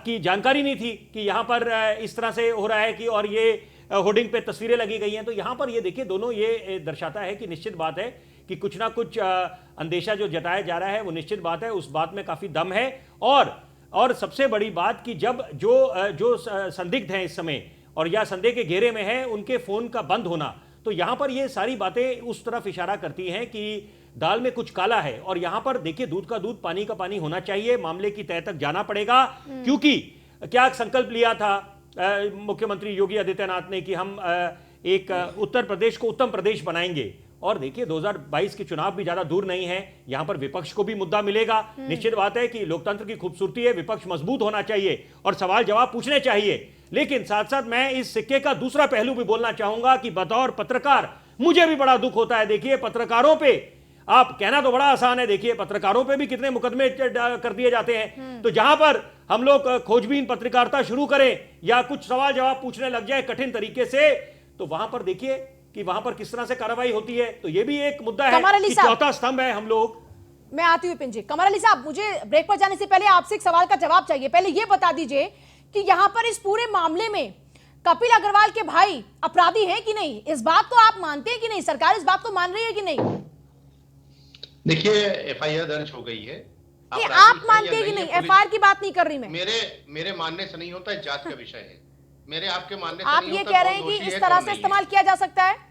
की जानकारी नहीं थी कि यहाँ पर इस तरह से हो रहा है कि और ये होर्डिंग पे तस्वीरें लगी गई हैं। तो यहाँ पर ये देखिए, दोनों ये दर्शाता है कि निश्चित बात है कि कुछ ना कुछ अंदेशा जो जताया जा रहा है वो निश्चित बात है, उस बात में काफी दम है। और सबसे बड़ी बात कि जब जो संदिग्ध हैं इस समय और या संदेह के घेरे में है, उनके फोन का बंद होना, तो यहां पर ये सारी बातें उस तरफ इशारा करती हैं कि दाल में कुछ काला है। और यहां पर देखिए, दूध का दूध पानी का पानी होना चाहिए, मामले की तह तक जाना पड़ेगा। क्योंकि क्या संकल्प लिया था मुख्यमंत्री योगी आदित्यनाथ ने कि हम एक उत्तर प्रदेश को उत्तम प्रदेश बनाएंगे। और देखिए, 2022 के चुनाव भी ज्यादा दूर नहीं है, यहां पर विपक्ष को भी मुद्दा मिलेगा। निश्चित बात है कि लोकतंत्र की खूबसूरती है, विपक्ष मजबूत होना चाहिए और सवाल जवाब पूछने चाहिए। लेकिन साथ साथ मैं इस सिक्के का दूसरा पहलू भी बोलना चाहूंगा कि बतौर पत्रकार मुझे भी बड़ा दुख होता है। देखिए, पत्रकारों पे, आप कहना तो बड़ा आसान है, देखिए पत्रकारों पे भी कितने मुकदमे कर दिए जाते हैं। तो जहां पर हम लोग खोजबीन पत्रकारिता शुरू करें या कुछ सवाल जवाब पूछने लग जाए कठिन तरीके से, तो वहां पर देखिए कि वहां पर किस तरह से कार्रवाई होती है, तो ये भी एक मुद्दा है कमर अली कि साहब। चौथा स्तंभ है हम लोग। मैं आती हूँ पिंजी। कमर अली साहब, मुझे ब्रेक पर जाने से पहले आपसे एक सवाल का जवाब चाहिए। पहले ये बता दीजिए कि यहां पर इस पूरे मामले में कपिल अग्रवाल के भाई अपराधी हैं कि नहीं? इस बात को आप मानते हैं कि नहीं? सरकार इस बात को मान रही है कि नहीं? देखिए, एफआईआर दर्ज हो गई है। कि आप मानते हैं कि नहीं? एफआईआर की बात नहीं कर रही मैं। मेरे मानने से नहीं होता है, जांच का विषय है। मेरे आपके मानने से आप नहीं ये होता कह रहे हैं कौन कि दोषी इस है, तरह कौन से नहीं इस्तेमाल किया जा सकता है,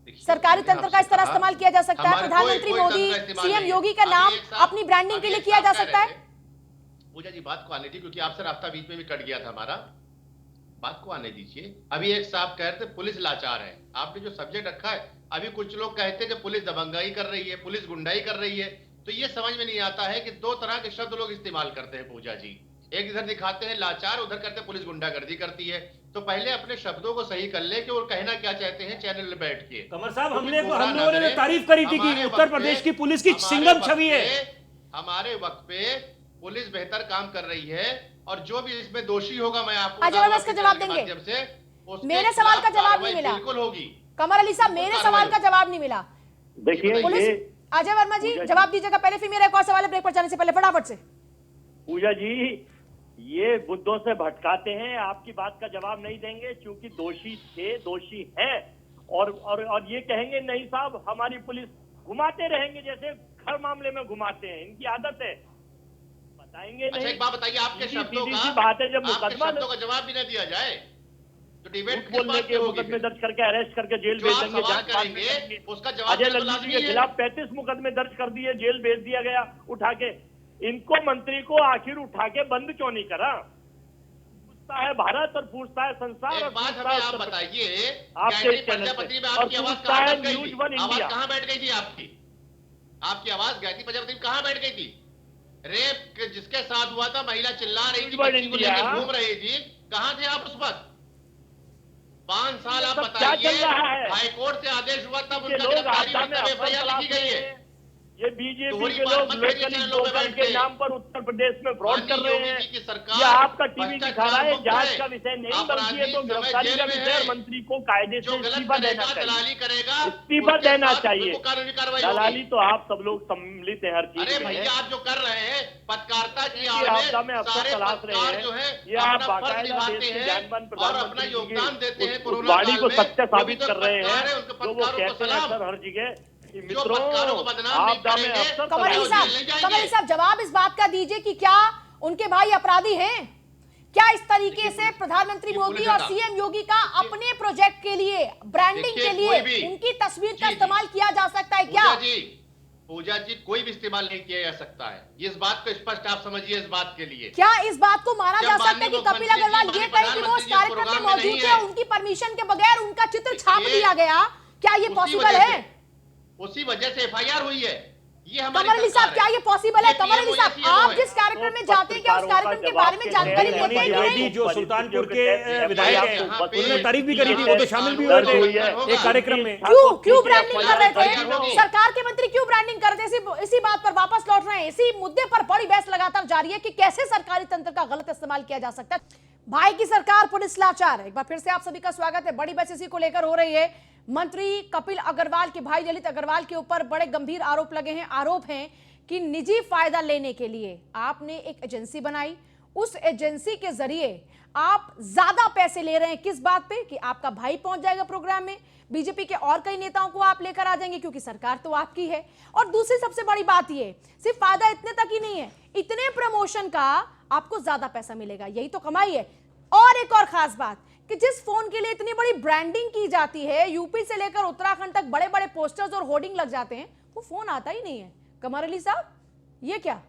सरकारी तंत्र का इस तरह इस्तेमाल किया जा सकता है, हमारे प्रधानमंत्री कोई मोदी, तंत्र का इस्तेमाल सीएम नहीं है। योगी का अभी नाम एक साहब- अपनी ब्रांडिंग के अभी लिए एक किया जा साहब कह सकता रहे है। थे। पूजा जी, बात को आने दी, क्योंकि आपसे रास्ता बीच में भी कट गया था हमारा। बात को आने दीजिए। अभी एक साहब कह रहे थे पुलिस लाचार है। आपने जो सब्जेक्ट रखा है, अभी कुछ लोग कहते हैं कि पुलिस दबंगाई कर रही है, पुलिस गुंडाई कर रही है। तो ये समझ में नहीं आता है कि दो तरह के शब्द लोग इस्तेमाल करते हैं पूजा जी। एक इधर दिखाते हैं लाचार, उधर करते हैं पुलिस गुंडागर्दी करती है। तो पहले अपने शब्दों को सही कर ले कि वो कहना क्या चाहते हैं चैनल में बैठ के। कमर साहब, क्योंकि हम गुमराह लोगों ना ने करें। तारीफ करी थी कि हमारे उत्तर वक्त प्रदेश पे- की पुलिस की हमारे सिंगम वक्त छवि है। पे- हमारे वक्त पे पुलिस बेहतर काम कर रही है, और जो भी इसमें दोषी होगा, मैं आपको अच्छा, बताऊंगा इसका अपने जवाब चैनल के देंगे। माध्यम से, उसके मेरे सवाल का खिलाफ जवाब कार्रवाई नहीं मिला। बिल्कुल होगी। कमर अली साहब, मेरे सवाल का जवाब नहीं मिला। देखिए, पुलिस, ये अजय वर्मा जी जवाब दीजिएगा पहले, फिर मेरा एक और सवाल है ब्रेक पर जाने से पहले, फटाफट से। पूजा जी, ये मुद्दों से भटकाते हैं, आपकी बात का जवाब नहीं देंगे, क्योंकि दोषी थे, दोषी हैं, और ये कहेंगे नहीं साहब हमारी पुलिस घुमाते रहेंगे, जैसे हर मामले में घुमाते हैं, इनकी आदत है। बताएंगे अच्छा, नहीं। एक बात बताइए, आपके सीधी- शब्दों सीधी का सी बात है, जब आपके मुकदमा शब्दों का जवाब भी न दिया जाए तो डिबेट झूठ किस बोलने बात के पे होगी मुकदमे फिर? दर्ज करके अरेस्ट करके जेल जो भेज आप देंगे, सवाल जांच बाद में करेंगे, करेंगे। उसका जवाब अजय देना तो लल्लू लाजमी जी के है। खिलाफ 35 मुकदमे दर्ज कर दिए, जेल भेज दिया गया उठा के। इनको मंत्री को आखिर उठा के बंद क्यों नहीं करा? पूछता है भारत और पूछता है संसार, एक और बात पूछता हमें है आप उत्तर प्रदेश। बताइए, आपके गायत्री इस चैनल पे। प्रजापति में और आपकी आवाज पूछता कहाँ है बैठ गई न्यूज थी? वन आवाज इंडिया। कहाँ बैठ गई थी आपकी? आपकी आवाज गायत्री प्रजापति में कहाँ बैठ गई थी? रेप जिसके साथ हुआ था, महिला चिल्ला रही थी, न्यूज वन बच्ची को इंडिया। लेकर घूम रही थी, कहाँ थे आप उस वक्त? 5 साल आप सब क्या बताइए। चल रहा है? हाईकोर्ट से आदेश हुआ तब ये उनका लोग गिरफ्तारी आपदा हुई, में तब अफवाह एफआईआर लिखी गई है। ये बीजेपी दोहरी के बात लोग मत करिए लोकल चैनलों पे ब्रोकर बैठ के के। नाम पर उत्तर प्रदेश में फ्रॉड कर माननीय रहे योगी हैं। जी की सरकार ये आपका टीवी दिखा रहा है, भ्रष्टाचार जांच मुक्त का है। विषय नहीं, बल्कि अपराधी ये तो समय गिरफ्तारी का जेल में विषय है। है। मंत्री को कायदे जो से गलत इस्तीफा देना करेगा, चाहिए। दलाली करेगा, इस्तीफा उसके देना साथ चाहिए। बिल्कुल कानूनी कार्रवाई दलाली होगी। तो आप सब लोग सम्मिलित हैं हर चीज अरे में। भैया, आप जो कर रहे हैं पत्रकारिता की ये आड़ आपदा में में अफसर सारे तलाश रहे पत्रकार हैं। जो है ये आप अपना फर्ज बाकायदा निभाते देश के हैं ज्ञानवान और अपना प्रधानमंत्री जी योगदान देते हैं उस कोरोना वाणी काल को में। सत्य जो भी साबित कर रहे पत्रकार हैं, उनके जो वो पत्रकारों को कहते हैं सलाम। सर हर जगह कि जो मित्रों, पत्रकारों को बदनाम नहीं आपदा में करेंगे, अफसर कमर अली वो साहब, जेल नहीं जाएंगे। कमर अली साहब जवाब इस बात का दीजिए कि क्या उनके भाई अपराधी हैं? क्या इस तरीके से प्रधानमंत्री मोदी और सीएम योगी का अपने प्रोजेक्ट के लिए, ब्रांडिंग के लिए उनकी तस्वीर का इस्तेमाल किया जा सकता है क्या? पूजा जी, कोई भी इस्तेमाल नहीं किया जा सकता है। इस बात को स्पष्ट आप समझिए। इस बात के लिए क्या इस बात को माना जब जा सकता है माननीय कि कपिल मुख्यमंत्री अग्रवाल जी, ये माननीय कहें कि वो उस प्रधानमंत्री जी कार्यक्रम में प्रोग्राम में मौजूद नहीं थे, है। उनकी परमिशन के बगैर उनका चित्र छाप देखिए, दिया गया, क्या ये उसी पॉसिबल वजह है? से- उसी वजह से एफआईआर हुई है। ये हमारी कमर अली साहब, सरकार क्या है। ये पॉसिबल है? ये कमर अली साहब, PMO आप है। जिस कार्यक्रम में जाते हैं क्या उस कार्यक्रम के बारे में जानकारी लेते हैं कि द्विवेदी नहीं? जो सुल्तानपुर के विधायक हैं, यहाँ पे- उन्होंने तारीफ भी करी थी, वो तो शामिल भी हुए थे एक कार्यक्रम में। क्यों ब्रांडिंग कर रहे FIR होगी। थे? सरकार के मंत्री क्यों ब्रांडिंग कर रहे थे? इसी बात पर वापस लौट रहे हैं। इसी मुद्दे पर बड़ी बहस लगातार जारी है कि कैसे सरकारी तंत्र का गलत इस्तेमाल किया जा सकता है। भाई की सरकार, पुलिस लाचार। एक बार फिर से आप सभी का स्वागत है। बड़ी बहस इसी को लेकर हो रही है। मंत्री कपिल अग्रवाल के भाई ललित अग्रवाल के ऊपर बड़े गंभीर आरोप लगे हैं। आरोप हैं कि निजी फायदा लेने के लिए आपने एक एजेंसी बनाई, उस एजेंसी के जरिए आप ज्यादा पैसे ले रहे हैं। किस बात पे? कि आपका भाई पहुंच जाएगा प्रोग्राम में, बीजेपी के और कई नेताओं को आप लेकर आ जाएंगे क्योंकि सरकार तो आपकी है। और दूसरी सबसे बड़ी बात ये, सिर्फ फायदा इतने तक ही नहीं है, इतने प्रमोशन का आपको ज्यादा पैसा मिलेगा, यही तो कमाई है। और एक और खास बात कि जिस फोन के लिए इतनी बड़ी ब्रांडिंग की जाती है, यूपी से लेकर उत्तराखंड तक बड़े बड़े पोस्टर्स और होर्डिंग लग जाते हैं, वो फोन आता ही नहीं है। कमर अली साहब, ये क्या?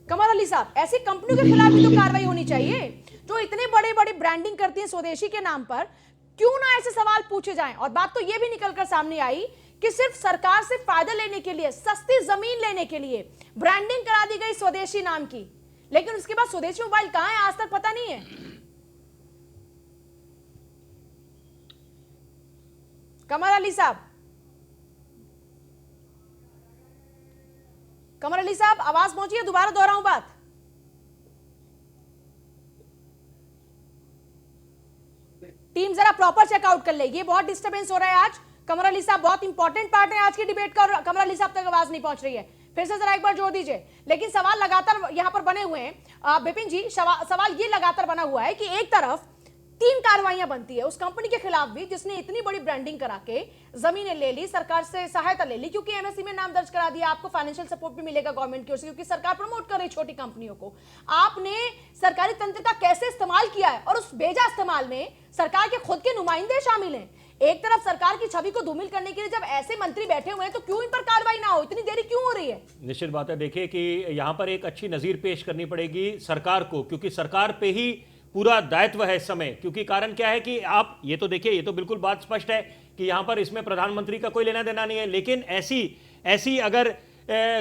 कमर अली साहब, ऐसी कंपनियों के खिलाफ भी तो कार्रवाई होनी चाहिए जो इतने बड़े बड़े ब्रांडिंग करती है स्वदेशी के नाम पर। क्यों ना ऐसे सवाल पूछे जाएं? और बात तो यह भी निकलकर सामने आई कि सिर्फ सरकार से फायदा लेने के लिए, सस्ती जमीन लेने के लिए ब्रांडिंग करा दी गई स्वदेशी नाम की, लेकिन उसके बाद स्वदेशी मोबाइल कहां है आज तक पता नहीं है। कमर अली साहब, कमर अली साहब, आवाज पहुंची है? दोबारा दोहराऊं बात? प्रॉपर चेकआउट कर ले। ये बहुत डिस्टर्बेंस हो रहा है आज। कमर अली साहब, बहुत इंपॉर्टेंट पार्ट है आज की डिबेट का और कमर अली साहब तक आवाज नहीं पहुंच रही है। फिर से जरा एक बार जोर दीजिए। लेकिन सवाल लगातार यहां पर बने हुए हैं विपिन जी, सवाल ये लगातार बना हुआ है कि एक तरफ 3 कार्रवाइयां बनती है उस कंपनी के खिलाफ भी जिसने इतनी बड़ी ब्रांडिंग करा के जमीनें ले ली, सरकार से सहायता ले ली, क्योंकि एमएससी में नाम दर्ज करा दिया, आपको फाइनेंशियल सपोर्ट भी मिलेगा गवर्नमेंट की ओर से, क्योंकि सरकार प्रमोट कर रही छोटी कंपनियों को। आपने सरकारी तंत्र का कैसे इस्तेमाल किया है, और उस बेजा इस्तेमाल में सरकार के खुद के नुमाइंदे शामिल हैं। एक तरफ सरकार की छवि को धूमिल करने के लिए जब ऐसे मंत्री बैठे हुए हैं तो क्यों इन पर कार्रवाई ना हो, इतनी देरी क्यों हो रही है? निश्चित बात है, देखिए कि यहां पर एक अच्छी नजीर पेश करनी पड़ेगी सरकार को, क्योंकि सरकार पे ही पूरा दायित्व है इस समय। क्योंकि कारण क्या है कि आप ये तो देखिए, ये तो बिल्कुल बात स्पष्ट है कि यहां पर इसमें प्रधानमंत्री का कोई लेना देना नहीं है, लेकिन ऐसी अगर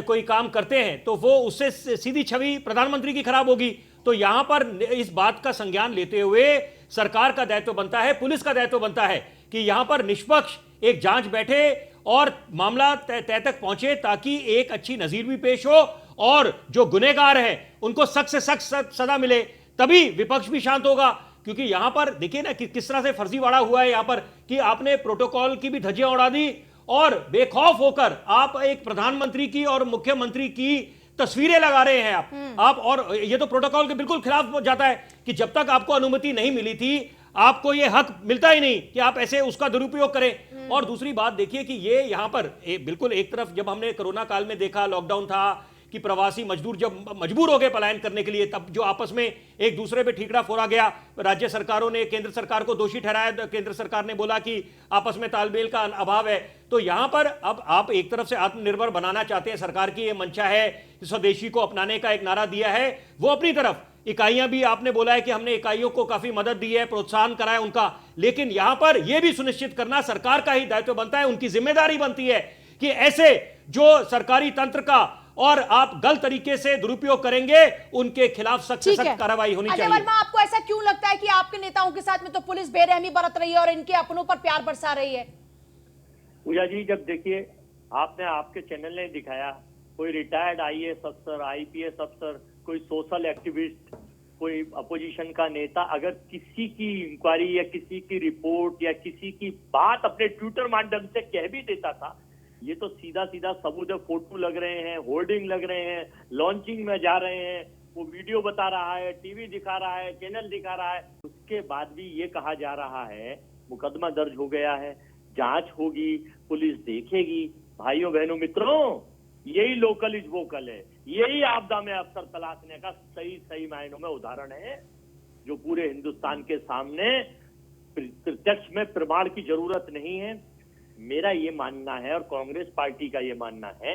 कोई काम करते हैं तो वो उससे सीधी छवि प्रधानमंत्री की खराब होगी। तो यहां पर इस बात का संज्ञान लेते हुए सरकार का दायित्व बनता है, पुलिस का दायित्व बनता है कि यहां पर निष्पक्ष एक जांच बैठे और मामला तय तक पहुंचे, ताकि एक अच्छी नजीर भी पेश हो और जो गुनहगार हैं उनको सख्त से सख्त सजा मिले, तभी विपक्ष भी शांत होगा। क्योंकि यहां पर देखिए ना कि किस तरह से फर्जीवाड़ा हुआ है यहां पर, कि आपने प्रोटोकॉल की भी धज्जियां उड़ा दी और बेखौफ होकर आप एक प्रधानमंत्री की और मुख्यमंत्री की तस्वीरें लगा रहे हैं आप और ये तो प्रोटोकॉल के बिल्कुल खिलाफ जाता है कि जब तक आपको अनुमति नहीं मिली थी आपको ये हक मिलता ही नहीं कि आप ऐसे उसका दुरुपयोग करें। और दूसरी बात देखिए कि ये यहां पर बिल्कुल एक तरफ जब हमने कोरोना काल में देखा, लॉकडाउन था, कि प्रवासी मजदूर जब मजबूर हो गए पलायन करने के लिए, तब जो आपस में एक दूसरे पे ठीकरा फोड़ा गया, राज्य सरकारों ने केंद्र सरकार को दोषी ठहराया, केंद्र सरकार ने बोला कि आपस में तालमेल का अभाव है। तो यहां पर अब आप एक तरफ से आत्मनिर्भर बनाना चाहते हैं, सरकार की ये मंशा है, स्वदेशी को अपनाने का एक नारा दिया है, वो अपनी तरफ इकाइयां भी आपने बोला है कि हमने इकाइयों को काफी मदद दी है, प्रोत्साहन करा है उनका, लेकिन यहां पर यह भी सुनिश्चित करना सरकार का ही दायित्व बनता है, उनकी जिम्मेदारी बनती है कि ऐसे जो सरकारी तंत्र का और आप गलत तरीके से दुरुपयोग करेंगे उनके खिलाफ सख्त से सख्त कार्रवाई होनी चाहिए। अजय वर्मा, आपको ऐसा क्यों लगता है कि आपके नेताओं के साथ में तो पुलिस बेरहमी बरत रही है और इनके अपनों पर प्यार बरसा रही है? पूजा जी, जब देखिए आपने आपके चैनल ने दिखाया कोई रिटायर्ड आईएएस अफसर, आईपीएस अफसर, कोई सोशल एक्टिविस्ट, कोई अपोजिशन का नेता अगर किसी की इंक्वायरी या किसी की रिपोर्ट या किसी की बात अपने ट्विटर माध्यम से कह भी देता था, ये तो सीधा सीधा सबूत है, फोटो लग रहे हैं, होर्डिंग लग रहे हैं, लॉन्चिंग में जा रहे हैं, वो वीडियो बता रहा है, टीवी दिखा रहा है, चैनल दिखा रहा है, उसके बाद भी ये कहा जा रहा है मुकदमा दर्ज हो गया है, जांच होगी, पुलिस देखेगी। भाइयों बहनों मित्रों, यही लोकल इज वोकल है, यही आपदा में अफसर तलाशने का सही मायनों में उदाहरण है, जो पूरे हिंदुस्तान के सामने प्रत्यक्ष में प्रमाण की जरूरत नहीं है। मेरा ये मानना है और कांग्रेस पार्टी का ये मानना है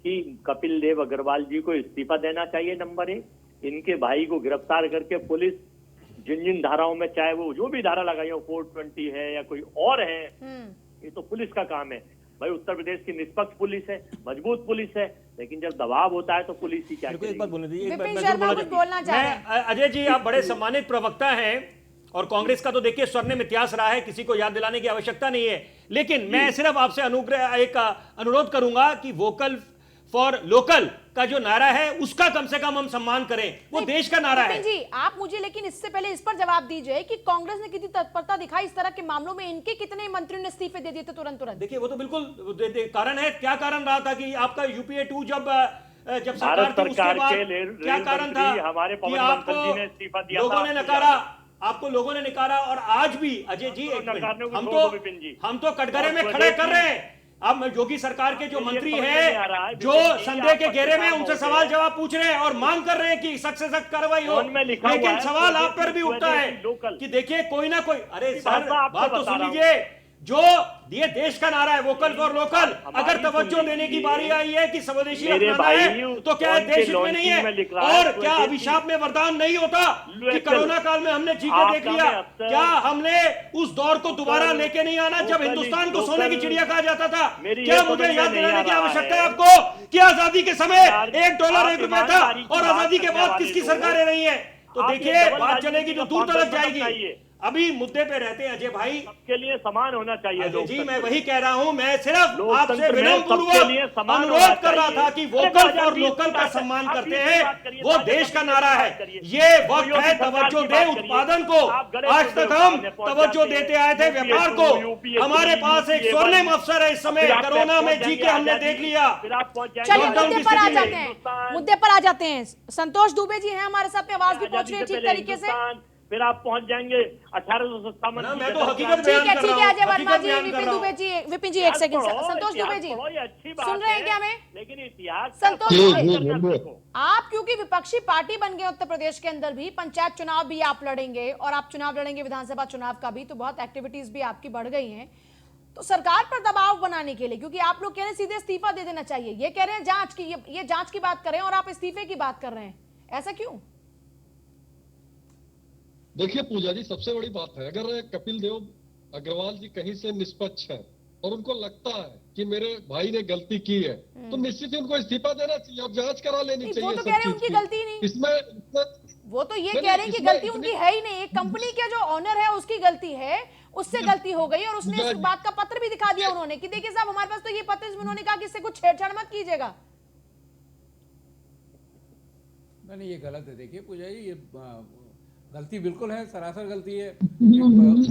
कि कपिल देव अग्रवाल जी को इस्तीफा देना चाहिए, नंबर 1। इनके भाई को गिरफ्तार करके पुलिस जिन धाराओं में, चाहे वो जो भी धारा लगाई हो, 420 है या कोई और है, ये तो पुलिस का काम है। भाई उत्तर प्रदेश की निष्पक्ष पुलिस है, मजबूत पुलिस है, लेकिन जब दबाव होता है तो पुलिस ही क्या करेगी? एक बात बोलने दीजिए, अजय जी आप बड़े सम्मानित प्रवक्ता हैं और कांग्रेस का तो देखिए स्वर्णिम इतिहास रहा है, किसी को याद दिलाने की आवश्यकता नहीं है, लेकिन मैं सिर्फ आपसे अनुरोध करूंगा कि वोकल फॉर लोकल का जो नारा है उसका कम से कम हम सम्मान करें, वो देश का नारा है। जी आप मुझे लेकिन इससे पहले इस पर जवाब दीजिए कि कांग्रेस ने कितनी तत्परता दिखाई इस तरह के मामलों में, इनके कितने मंत्रियों ने इस्तीफे दे दिए थे तुरंत? देखिए वो तो बिल्कुल कारण है। क्या कारण रहा था कि आपका यूपीए 2 जब सरकार थी उसके बाद क्या कारण था हमारे कि आपको लोगों ने नकारा, आपको लोगों ने नकारा? और आज भी अजय जी हम तो कटघरे में खड़े कर रहे हैं। अब योगी सरकार के जो मंत्री हैं, जो संदेह के घेरे में, उनसे सवाल जवाब पूछ रहे हैं और मांग कर रहे हैं कि सख्त से सख्त कार्रवाई हो, लेकिन सवाल आप पर भी उठता है कि देखिए कोई ना कोई, अरे सर बात तो सुन लीजिए, जो ये देश का नारा है वोकल फॉर लोकल, अगर तवज्जो देने की बारी आई है कि स्वदेशी अपनाना है तो क्या देश हित में नहीं है? और क्या अभिशाप में वरदान नहीं होता कि कोरोना काल में हमने जी के देख लिया? क्या हमने उस दौर को दोबारा लेके नहीं आना जब हिंदुस्तान को सोने की चिड़िया कहा जाता था? क्या मुझे याद दिलाने की आवश्यकता है आपको कि आजादी के समय $1 1 रुपया था और आजादी के बाद किसकी सरकारें रही है? तो देखिए बात चलेगी तो दूर तक जाएगी। अभी मुद्दे पे रहते हैं अजय भाई। सबके लिए समान होना चाहिए अजय जी, लोकतंत्र मैं में। वही कह रहा हूँ, मैं सिर्फ लोकतंत्र आपसे में सबके लिए विनम्रपूर्वक समान अनुरोध होना कर रहा चाहिए। था कि अरे वोकल 2020 फॉर लोकल का बात सम्मान आप करते बीच में हैं, बात करिए, वो सारे देश का कभी नारा बात है। करिए। ये कोई वक्त और है सरकार तवज्जो की दे बात करिए। उत्पादन को। आप गलत आज मुद्दे तक हम उठाने पहुंच तवज्जो जाते हैं। देते आए थे व्यापार को। UPSC, हमारे पास एक स्वर्णिम अवसर है इस समय, फिर आप कोरोना में पहुंच जी के जाएंगे हमने आजादी, देख लिया। फिर आप पहुंच जाएंगे चलिए लॉकडाउन मुद्दे की पर आ स्थिति में। जाते हैं, मुद्दे पर आ जाते हैं। संतोष दुबे जी हैं हमारे साथ में, आवाज भी पहुंच रही है ठीक तरीके से। फिर आप पहुंच जाएंगे 1857 मैं तो हकीकत ठीक बयान है कर ठीक रहा है, हूँ, अजय वर्मा हकीकत जी, बयान कर विपिन रहा हूँ। दुबे जी, विपिन जी एक सेकंड, संतोष दुबे जी सुन रहे हैं क्या हमें? लेकिन इतिहास संतोष जी, दुबे, जी, बोलिए। आप क्योंकि विपक्षी पार्टी बन गए उत्तर प्रदेश के अंदर भी, पंचायत चुनाव भी आप लड़ेंगे और आप चुनाव लड़ेंगे विधानसभा चुनाव का भी, तो बहुत एक्टिविटीज भी आपकी बढ़ गई हैं। तो सरकार पर दबाव बनाने के लिए, क्योंकि आप लोग कह रहे हैं सीधे इस्तीफा दे देना चाहिए, ये कह रहे हैं जांच की, ये जांच की बात कर रहे हैं और आप इस्तीफे की बात कर रहे हैं, ऐसा क्यों? देखिए पूजा जी, सबसे बड़ी बात है, अगर कपिल देव अग्रवाल जी कहीं से निष्पक्ष है और उनको लगता है कि मेरे भाई ने गलती की है, तो निश्चित ही उनको इस्तीफा देना चाहिए और जांच करा लेनी चाहिए। वो तो सब कह रहे हैं चीज उनकी की। गलती नहीं, इसमें वो तो ये नहीं, कह रहे हैं कि इसमें गलती इतनी- उनकी है ही नहीं, एक कंपनी के जो ऑनर है उसकी गलती है, उससे गलती हो गई और उसने इस बात का पत्र भी दिखा दिया उन्होंने कि देखिए साहब हमारे पास तो ये पत्र, इसमें उन्होंने कहा कि इससे कुछ छेड़छाड़ मत कीजिएगा। नहीं, ये गलत है। देखिए पूजा जी, ये गलती बिल्कुल है, सरासर गलती है। एक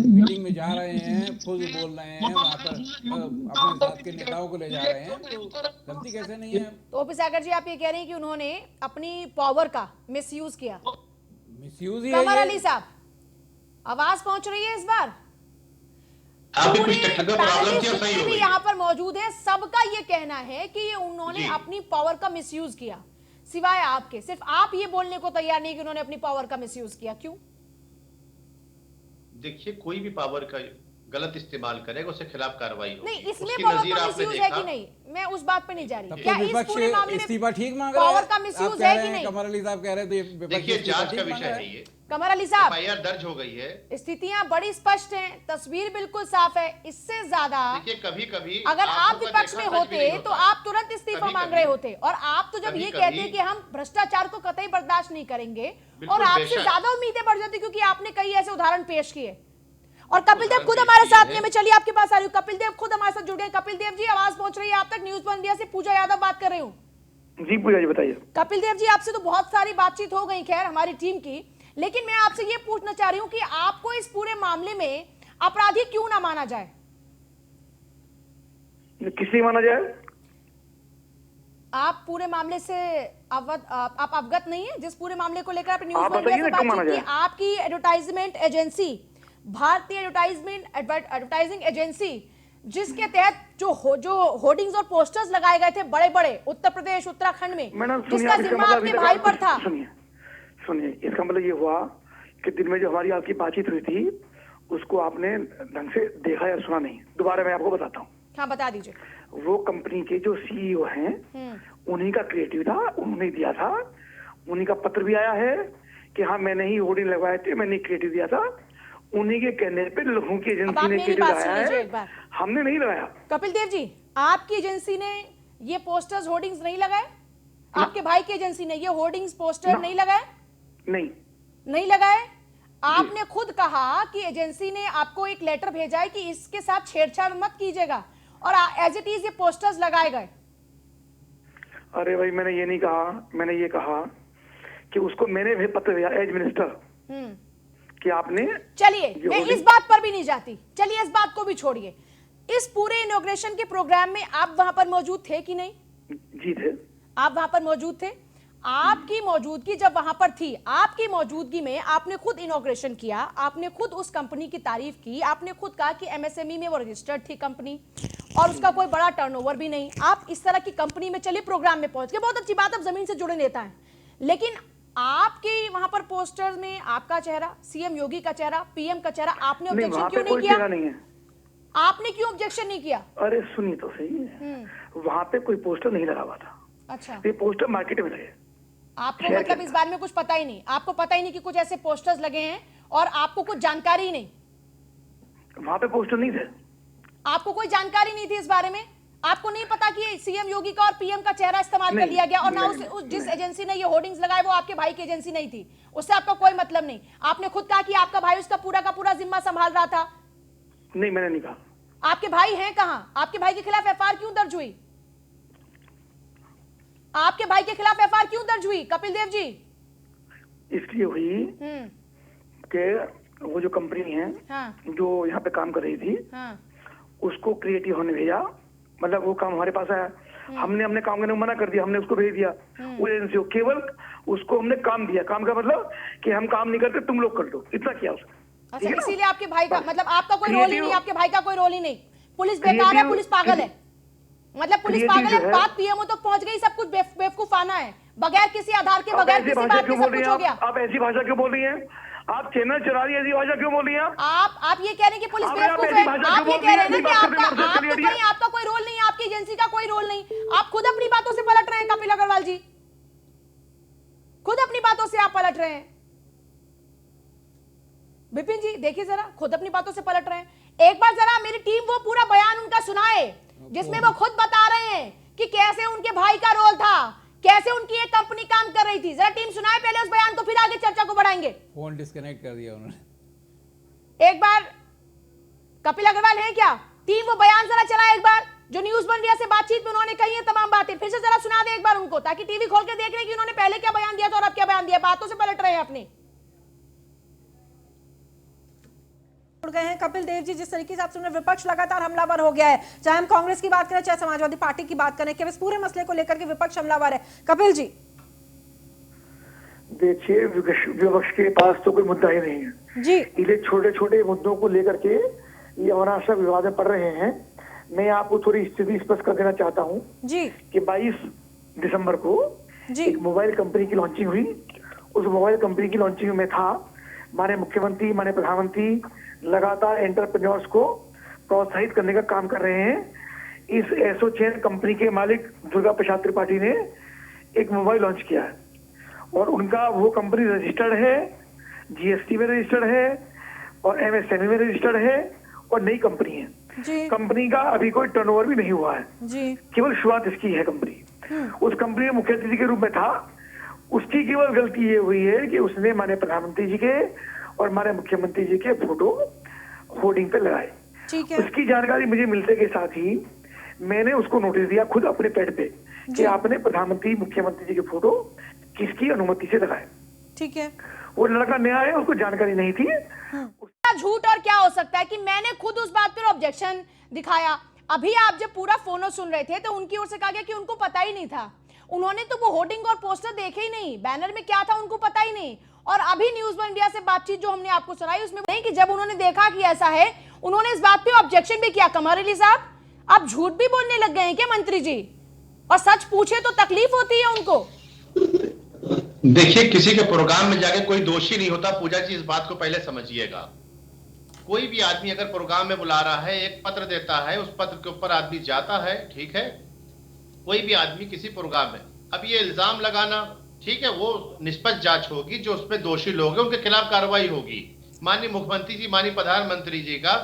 मीटिंग में जा रहे हैं, खुद बोल रहे हैं, वहाँ पर अपने साथ के नेताओं को ले जा रहे हैं, तो गलती कैसे नहीं है? तो ओपी सागर जी, आप ये कह रहे हैं कि उन्होंने अपनी पावर का मिसयूज किया। मिसयूज ही कमर है अली साहब, आवाज पहुंच रही है इस बार? आपकी कुछ टेक्निकल प्रॉब्लम थी और सही हो भी गई। यहाँ पर मौजूद है, सबका ये कहना है कि ये उन्होंने अपनी पावर का मिसयूज किया, सिवाय आपके। सिर्फ आप ये बोलने को तैयार नहीं कि उन्होंने अपनी पावर का मिसयूज किया, क्यों? देखिए, कोई भी पावर का गलत इस्तेमाल करेगा उसके खिलाफ कार्रवाई होगी। नहीं, इसमें उसकी पावर नज़ीर का आपने मिसयूज है देखा। कि नहीं, मैं उस बात पे नहीं जा तब रही। तो क्या इस विपक्ष पूरे मामले इस्तीफा में ठीक मांग रहा है? पावर का आप मिसयूज कह है रहे कि हैं, नहीं? कमर अली साहब कह रहे हैं, तो ये विपक्ष देखिए, इस्तीफा जांच ठीक का मांग विषय रहा है ये। कमर अली साहब, एफआईआर दर्ज हो गई है। स्थितियां बड़ी स्पष्ट हैं, तस्वीर बिल्कुल साफ है, इससे ज्यादा देखिए, कभी कभी अगर आप विपक्ष में होते तो आप तुरंत इस्तीफा मांग रहे होते, और आप तो जब ये कहते कि हम भ्रष्टाचार को कतई बर्दाश्त नहीं करेंगे, और आपसे ज्यादा उम्मीदें बढ़ जाती, क्योंकि आपने कई ऐसे उदाहरण पेश किए। और कपिल देव खुद हमारे साथ में, मैं चलिए आपके पास आ रही हूँ, कपिल देव खुद हमारे साथ जुड़ गए। कपिल देव जी, आवाज पहुंच रही है आप तक? न्यूज वन इंडिया से पूजा यादव बात कर रही हूँ। जी पूजा जी बताइए। कपिल देव जी, आपसे तो बहुत सारी बातचीत हो गई खैर हमारी टीम की, लेकिन मैं आपसे ये पूछना चाह रही हूँ कि आपको इस पूरे मामले में अपराधी क्यों ना माना जाए? किस लिए माना जाए? आप पूरे मामले से आप अवगत नहीं है, जिस पूरे मामले को लेकर आप न्यूज आप वन बताइए से ना, क्यों माना बातचीत की, जाए? आपकी एडवर्टाइजमेंट एजेंसी, भारतीय एडवर्टाइजिंग एजेंसी, जिसके तहत जो होर्डिंग्स और पोस्टर्स लगाए गए थे बड़े बड़े उत्तर प्रदेश उत्तराखंड में, जिसका जिम्मा आपके भाई पर था। सुनिए, इसका मतलब ये हुआ कि दिन में जो हमारी आपकी बातचीत हुई थी उसको आपने ढंग से देखा या सुना नहीं। दोबारा मैं आपको बताता हूँ। हाँ, बता दीजिए। वो कंपनी के जो सीईओ हैं, उन्हीं का क्रिएटिव था, उन्होंने दिया था, उन्हीं का पत्र भी आया है कि हाँ मैंने ही होर्डिंग लगवाए थे, मैंने क्रिएटिव दिया था, उन्हीं के कहने पे लोगों की एजेंसी ने क्रिएटिव लगाया है, हमने नहीं लगाया। कपिल देव जी, आपकी एजेंसी ने ये पोस्टर्स होर्डिंग्स नहीं लगाए? आपके भाई की एजेंसी ने ये होर्डिंग्स पोस्टर नहीं लगाए? नहीं लगाए। आपने खुद कहा कि एजेंसी ने आपको एक लेटर भेजा है कि इसके साथ छेड़छाड़ मत कीजिएगा, और एज इट इज ये पोस्टर्स लगाए गए। अरे भाई, मैंने ये नहीं कहा, मैंने ये कहा कि उसको मैंने भी पत्र दिया एज मिनिस्टर कि आपने। चलिए, मैं इस बात पर भी नहीं जाती, चलिए इस बात को भी छोड़िए। इस पूरे इनॉग्रेशन के प्रोग्राम में आप वहां पर मौजूद थे कि नहीं? जी थे। आप वहां पर मौजूद थे। आपकी मौजूदगी जब वहां पर थी, आपकी मौजूदगी में आपने खुद इनॉग्रेशन किया, आपने खुद उस कंपनी की तारीफ की, आपने खुद कहा कि एमएसएमई में वो रजिस्टर्ड थी कंपनी और उसका कोई बड़ा टर्नओवर भी नहीं। आप इस तरह की कंपनी में चलिए प्रोग्राम में पहुंच गए, बहुत अच्छी बात, आप जमीन से जुड़े नेता हैं, लेकिन आपके वहां पर पोस्टर्स में आपका चेहरा, सीएम योगी का चेहरा, पीएम का चेहरा, आपने ऑब्जेक्शन क्यों नहीं किया? नहीं है। आपने क्यों ऑब्जेक्शन नहीं किया? अरे सुनिए तो सही, वहां पे कोई पोस्टर नहीं लगा हुआ था। अच्छा, ये पोस्टर मार्केट में लगे। आपको मतलब इस बारे में कुछ पता ही नहीं? आपको पता ही नहीं कि कुछ ऐसे पोस्टर्स लगे हैं और आपको कुछ जानकारी ही नहीं? वहां पे पोस्टर नहीं थे। आपको कोई जानकारी नहीं थी इस बारे में? आपको नहीं पता कि सीएम योगी का और पीएम का चेहरा इस्तेमाल कर लिया गया, और ना उस जिस एजेंसी ने ये होर्डिंग्स लगाए वो आपके भाई की एजेंसी नहीं थी, उससे आपका कोई मतलब नहीं। आपने खुद कहा कि आपका भाई उसका पूरा का पूरा जिम्मा संभाल रहा था। नहीं, मैंने नहीं कहा। आपके भाई हैं कहां? आपके भाई के खिलाफ एफआईआर क्यों दर्ज हुई? आपके भाई के खिलाफ एफआईआर क्यों दर्ज हुई कपिल देव जी? इसलिए हुई कि वो जो कंपनी है जो यहाँ पे काम कर रही थी, उसको क्रिएटिव होने भेजा, मतलब वो काम हमारे पास आया, हमने अपने काम करने को मना कर दिया, हमने उसको भेज दिया वो एजेंसी को, केवल उसको हमने काम दिया। काम का मतलब कि हम काम नहीं करते, तुम लोग कर लो, इतना किया उसको। अच्छा, इसीलिए आपके भाई का मतलब आपका कोई रोल ही नहीं, आपके भाई का कोई रोल ही नहीं। पुलिस बेकार है, पुलिस पागल है, मतलब पुलिस पागल है। बात पीएमओ तक पहुंच गई, सब कुछ बेवकूफाना है, बगैर किसी आधार के, बगैर किसी बात के सब कुछ हो गया। आप ऐसी भाषा क्यों बोल रही हैं? आप चैनल चला रही है, ऐसी भाषा क्यों बोल रही हैं? आप ये कह रहे हैं कि पुलिस बेवकूफ है, आप ये कह रहे हैं ना कि आपका कोई रोल नहीं है, आपकी एजेंसी का कोई रोल नहीं। आप खुद अपनी बातों से पलट रहे हैं कपिल अग्रवाल जी, खुद अपनी बातों से आप पलट रहे हैं। विपिन जी देखिए जरा, खुद अपनी बातों से पलट रहे हैं। एक बार जरा मेरी टीम वो पूरा बयान उनका सुनाए जिसमें वो खुद बता रहे हैं कि कैसे उनके भाई का रोल था, कैसे उनकी एक कंपनी काम कर रही थी। जरा टीम सुनाए पहले उस बयान को, फिर आगे चर्चा को बढ़ाएंगे। फोन डिस्कनेक्ट कर दिया उन्होंने। एक बार कपिल अग्रवाल है क्या? टीम वो बयान जरा चलाए एक बार, जो न्यूज इंडिया से बातचीत में उन्होंने कही है तमाम बातें, फिर से जरा सुना दे एक बार उनको, ताकि टीवी खोल के देख रहे कि उन्होंने पहले क्या बयान दिया था और अब क्या बयान दिया। बातों से पलट रहे हैं अपने। गए हैं कपिल देव जी, जिस तरीके से आप सुन रहे, विपक्ष लगातार हमलावर हो गया है, चाहे हम कांग्रेस की बात करें चाहे समाजवादी पार्टी की बात करें, कि इस पूरे मसले को लेकर के विपक्ष हमलावर है। कपिल जी देखिए, विपक्ष के पास तो कोई मुद्दा ही नहीं है जी, ये छोटे छोटे मुद्दों को लेकर के ये अनावश्यक विवाद में पड़ रहे हैं। मैं आपको थोड़ी स्थिति स्पष्ट कर देना चाहता हूँ जी कि 22 दिसंबर को एक मोबाइल कंपनी की लॉन्चिंग हुई। उस मोबाइल कंपनी की लॉन्चिंग में था माननीय मुख्यमंत्री, माननीय प्रधानमंत्री लगातार एंटरप्रेन्योर्स को प्रोत्साहित करने का काम कर रहे हैं। इस एसोचैन कंपनी के मालिक दुर्गा प्रसाद त्रिपाठी ने एक मोबाइल लॉन्च किया है और उनका वो कंपनी रजिस्टर्ड है, जीएसटी में रजिस्टर्ड है और एमएसएमई में रजिस्टर्ड है और नई कंपनी है। कंपनी का अभी कोई टर्नओवर भी नहीं हुआ है जी, केवल शुरुआत इसकी है कंपनी। उस कंपनी में मुख्य अतिथि के रूप में था। उसकी केवल गलती ये हुई है कि उसने माननीय प्रधानमंत्री जी के और माननीय मुख्यमंत्री जी के फोटो होर्डिंग पे लगाए। उसकी जानकारी मुझे मिलते के साथ ही मैंने उसको नोटिस दिया खुद अपने पेड पे कि आपने प्रधानमंत्री मुख्यमंत्री जी के फोटो किसकी अनुमति से लगाए। ठीक है, वो लड़का नया है, उसको जानकारी नहीं थी। झूठ और क्या हो सकता है कि मैंने खुद उस बात पर ऑब्जेक्शन दिखाया। अभी आप जब पूरा फोनो सुन रहे थे तो उनकी ओर से कहा गया कि उनको पता ही नहीं था, उन्होंने तो वो होर्डिंग और पोस्टर देखे ही नहीं, बैनर में क्या था उनको पता ही नहीं। और अभी न्यूज वन इंडिया से बातचीत जो हमने आपको सुनाई उसमें नहीं कि जब उन्होंने देखा कि ऐसा है, उन्होंने इस बात पे ऑब्जेक्शन भी किया। कमर अली साहब, आप झूठ भी बोलने लग गए हैं क्या मंत्री जी? और सच पूछे तो तकलीफ होती है उनको। देखिए, किसी के प्रोग्राम में जाके कोई दोषी नहीं होता। पूजा जी, इस बात को पहले समझिएगा। कोई भी आदमी अगर प्रोग्राम में बुला रहा है, एक पत्र देता है, उस पत्र के ऊपर आदमी जाता है, ठीक है। कोई भी आदमी किसी प्रोग्राम में, अब ये इल्जाम लगाना, ठीक है, वो निष्पक्ष जांच होगी, जो उसमें दोषी लोग हैं उनके खिलाफ कार्रवाई होगी। माननीय मुख्यमंत्री जी, माननीय प्रधानमंत्री जी का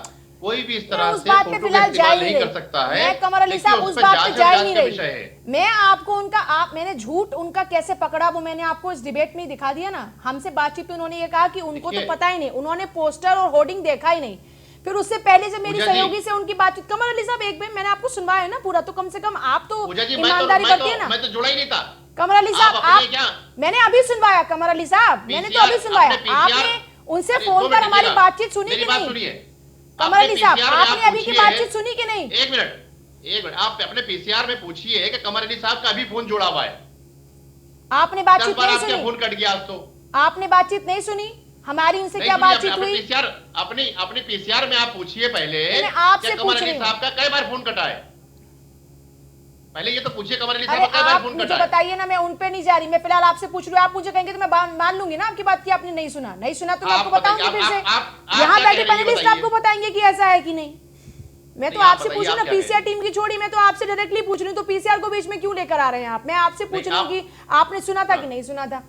कोई भी इस तरह से फोटो का इस्तेमाल नहीं कर सकता है। मैं कमर अली साहब उस बात पे जा ही नहीं रही। मैं आपको उनका मैंने झूठ उनका कैसे पकड़ा वो मैंने आपको इस डिबेट में दिखा दिया ना। हमसे बातचीत में उन्होंने ये कहा कि उनको तो पता ही नहीं, उन्होंने पोस्टर और होर्डिंग देखा ही नहीं। फिर उससे पहले से मेरी सहयोगी से उनकी बातचीत, कमर अली साहब एक बार मैंने आपको सुनवाया है ना पूरा, तो कम से कम आप तो ईमानदारी करती है ना। मैं तो जुड़ा ही नहीं था कमर अली साहब, आप मैंने अभी सुनवाया। कमर अली साहब, मैंने तो अभी सुनवाया। आपने उनसे फोन पर हमारी बातचीत सुनी कि नहीं? कमर अली साहब, आपने अभी की बातचीत सुनी कि नहीं? एक मिनट, आप अपने पीसीआर में पूछिए कि कमर अली साहब का अभी फोन जुड़ा हुआ है। आपने बातचीत नहीं सुनी? फोन कट गया आज तो। आपने बातचीत नहीं सुनी हमारी? उनसे क्या बातचीत हुई? अपने पीसीआर में आप पूछिए पहले, आपसे कमर अली साहब का कई बार फोन कटा है। पहले ये तो पूछिए कमर अली साहब का कई बार फोन कटा है। मुझे बताइए ना, मैं उन पे नहीं जा रही, मैं फिलहाल आपसे पूछ रही हूँ। आप मुझे कहेंगे तो मैं मान लूंगी ना आपकी बात की आपने नहीं सुना। नहीं सुना तो मैं आपको बताऊंगी फिर से, यहाँ बैठे पैनलिस्ट आपको बताएंगे कि ऐसा है कि नहीं। मैं तो आपसे पूछ रही हूँ, पीसीआर टीम की छोड़ी, मैं तो आपसे डायरेक्टली पूछ रही हूँ, तो पीसीआर को बीच में क्यों लेकर आ रहे हैं आप? मैं आपसे पूछ रही हूँ कि आपने सुना था कि नहीं सुना था?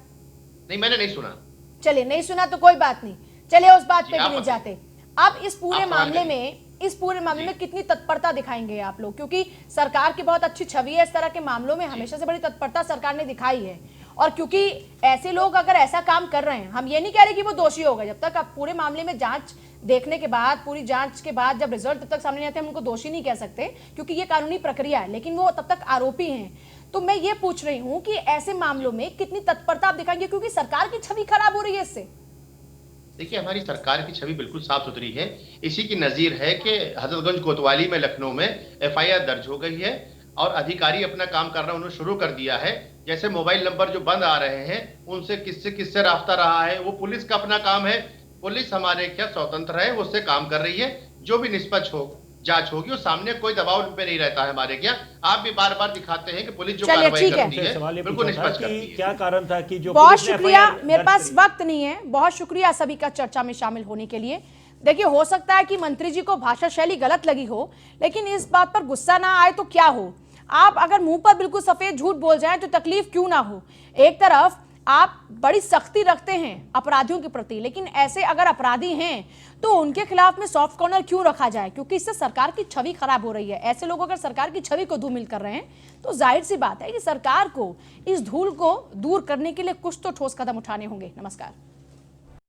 नहीं, मैंने नहीं सुना। चलिए, नहीं सुना तो कोई बात नहीं, चलिए उस बात पे भी नहीं जाते। अब इस पूरे मामले में इस पूरे मामले में कितनी तत्परता दिखाएंगे आप लोग, क्योंकि सरकार की बहुत अच्छी छवि है, इस तरह के मामलों में हमेशा से बड़ी तत्परता सरकार ने दिखाई है। और क्योंकि ऐसे लोग अगर ऐसा काम कर रहे हैं, हम ये नहीं कह रहे कि वो दोषी होगा, जब तक आप पूरे मामले में जांच देखने के बाद, पूरी जांच के बाद जब रिजल्ट तब तक सामने नहीं आते, हम उनको दोषी नहीं कह सकते क्योंकि ये कानूनी प्रक्रिया है, लेकिन वो तब तक आरोपी हैं। तो मैं ये पूछ रही हूँ कि ऐसे मामलों में कितनी तत्परता आप दिखाएंगे, क्योंकि सरकार की छवि खराब हो रही है इससे। देखिए, हमारी सरकार की छवि बिल्कुल साफ सुथरी है। इसी की नजीर है कि हजरतगंज कोतवाली में, लखनऊ में FIR दर्ज हो गई है और अधिकारी अपना काम करना उन्होंने शुरू कर दिया है। जैसे मोबाइल नंबर जो बंद आ रहे हैं, उनसे किससे रास्ता रहा है, वो पुलिस का अपना काम है। पुलिस हमारे क्या स्वतंत्र है, वो उससे काम कर रही है। जो भी निष्पक्ष हो जांच होगी, और सामने कोई दबाव पे नहीं रहता है हमारे क्या। आप भी बार बार दिखाते हैं कि पुलिस जो कार्रवाई करती है बिल्कुल निष्पक्ष करती है। क्या कारण था कि जो बहुत शुक्रिया, मेरे पास वक्त नहीं है, बहुत शुक्रिया सभी का चर्चा में शामिल होने के लिए। देखिए, हो सकता है कि मंत्री जी को भाषा शैली गलत लगी हो, लेकिन इस बात पर गुस्सा ना आए तो क्या हो। आप अगर मुंह पर बिल्कुल सफेद झूठ बोल जाएं तो तकलीफ क्यों ना हो। एक तरफ आप बड़ी सख्ती रखते हैं अपराधियों के प्रति, लेकिन ऐसे अगर अपराधी हैं तो उनके खिलाफ में सॉफ्ट कॉर्नर क्यों रखा जाए, क्योंकि इससे सरकार की छवि खराब हो रही है। ऐसे लोग अगर सरकार की छवि को धूमिल कर रहे हैं तो जाहिर सी बात है कि सरकार को इस धूल को दूर करने के लिए कुछ तो ठोस कदम उठाने होंगे। नमस्कार।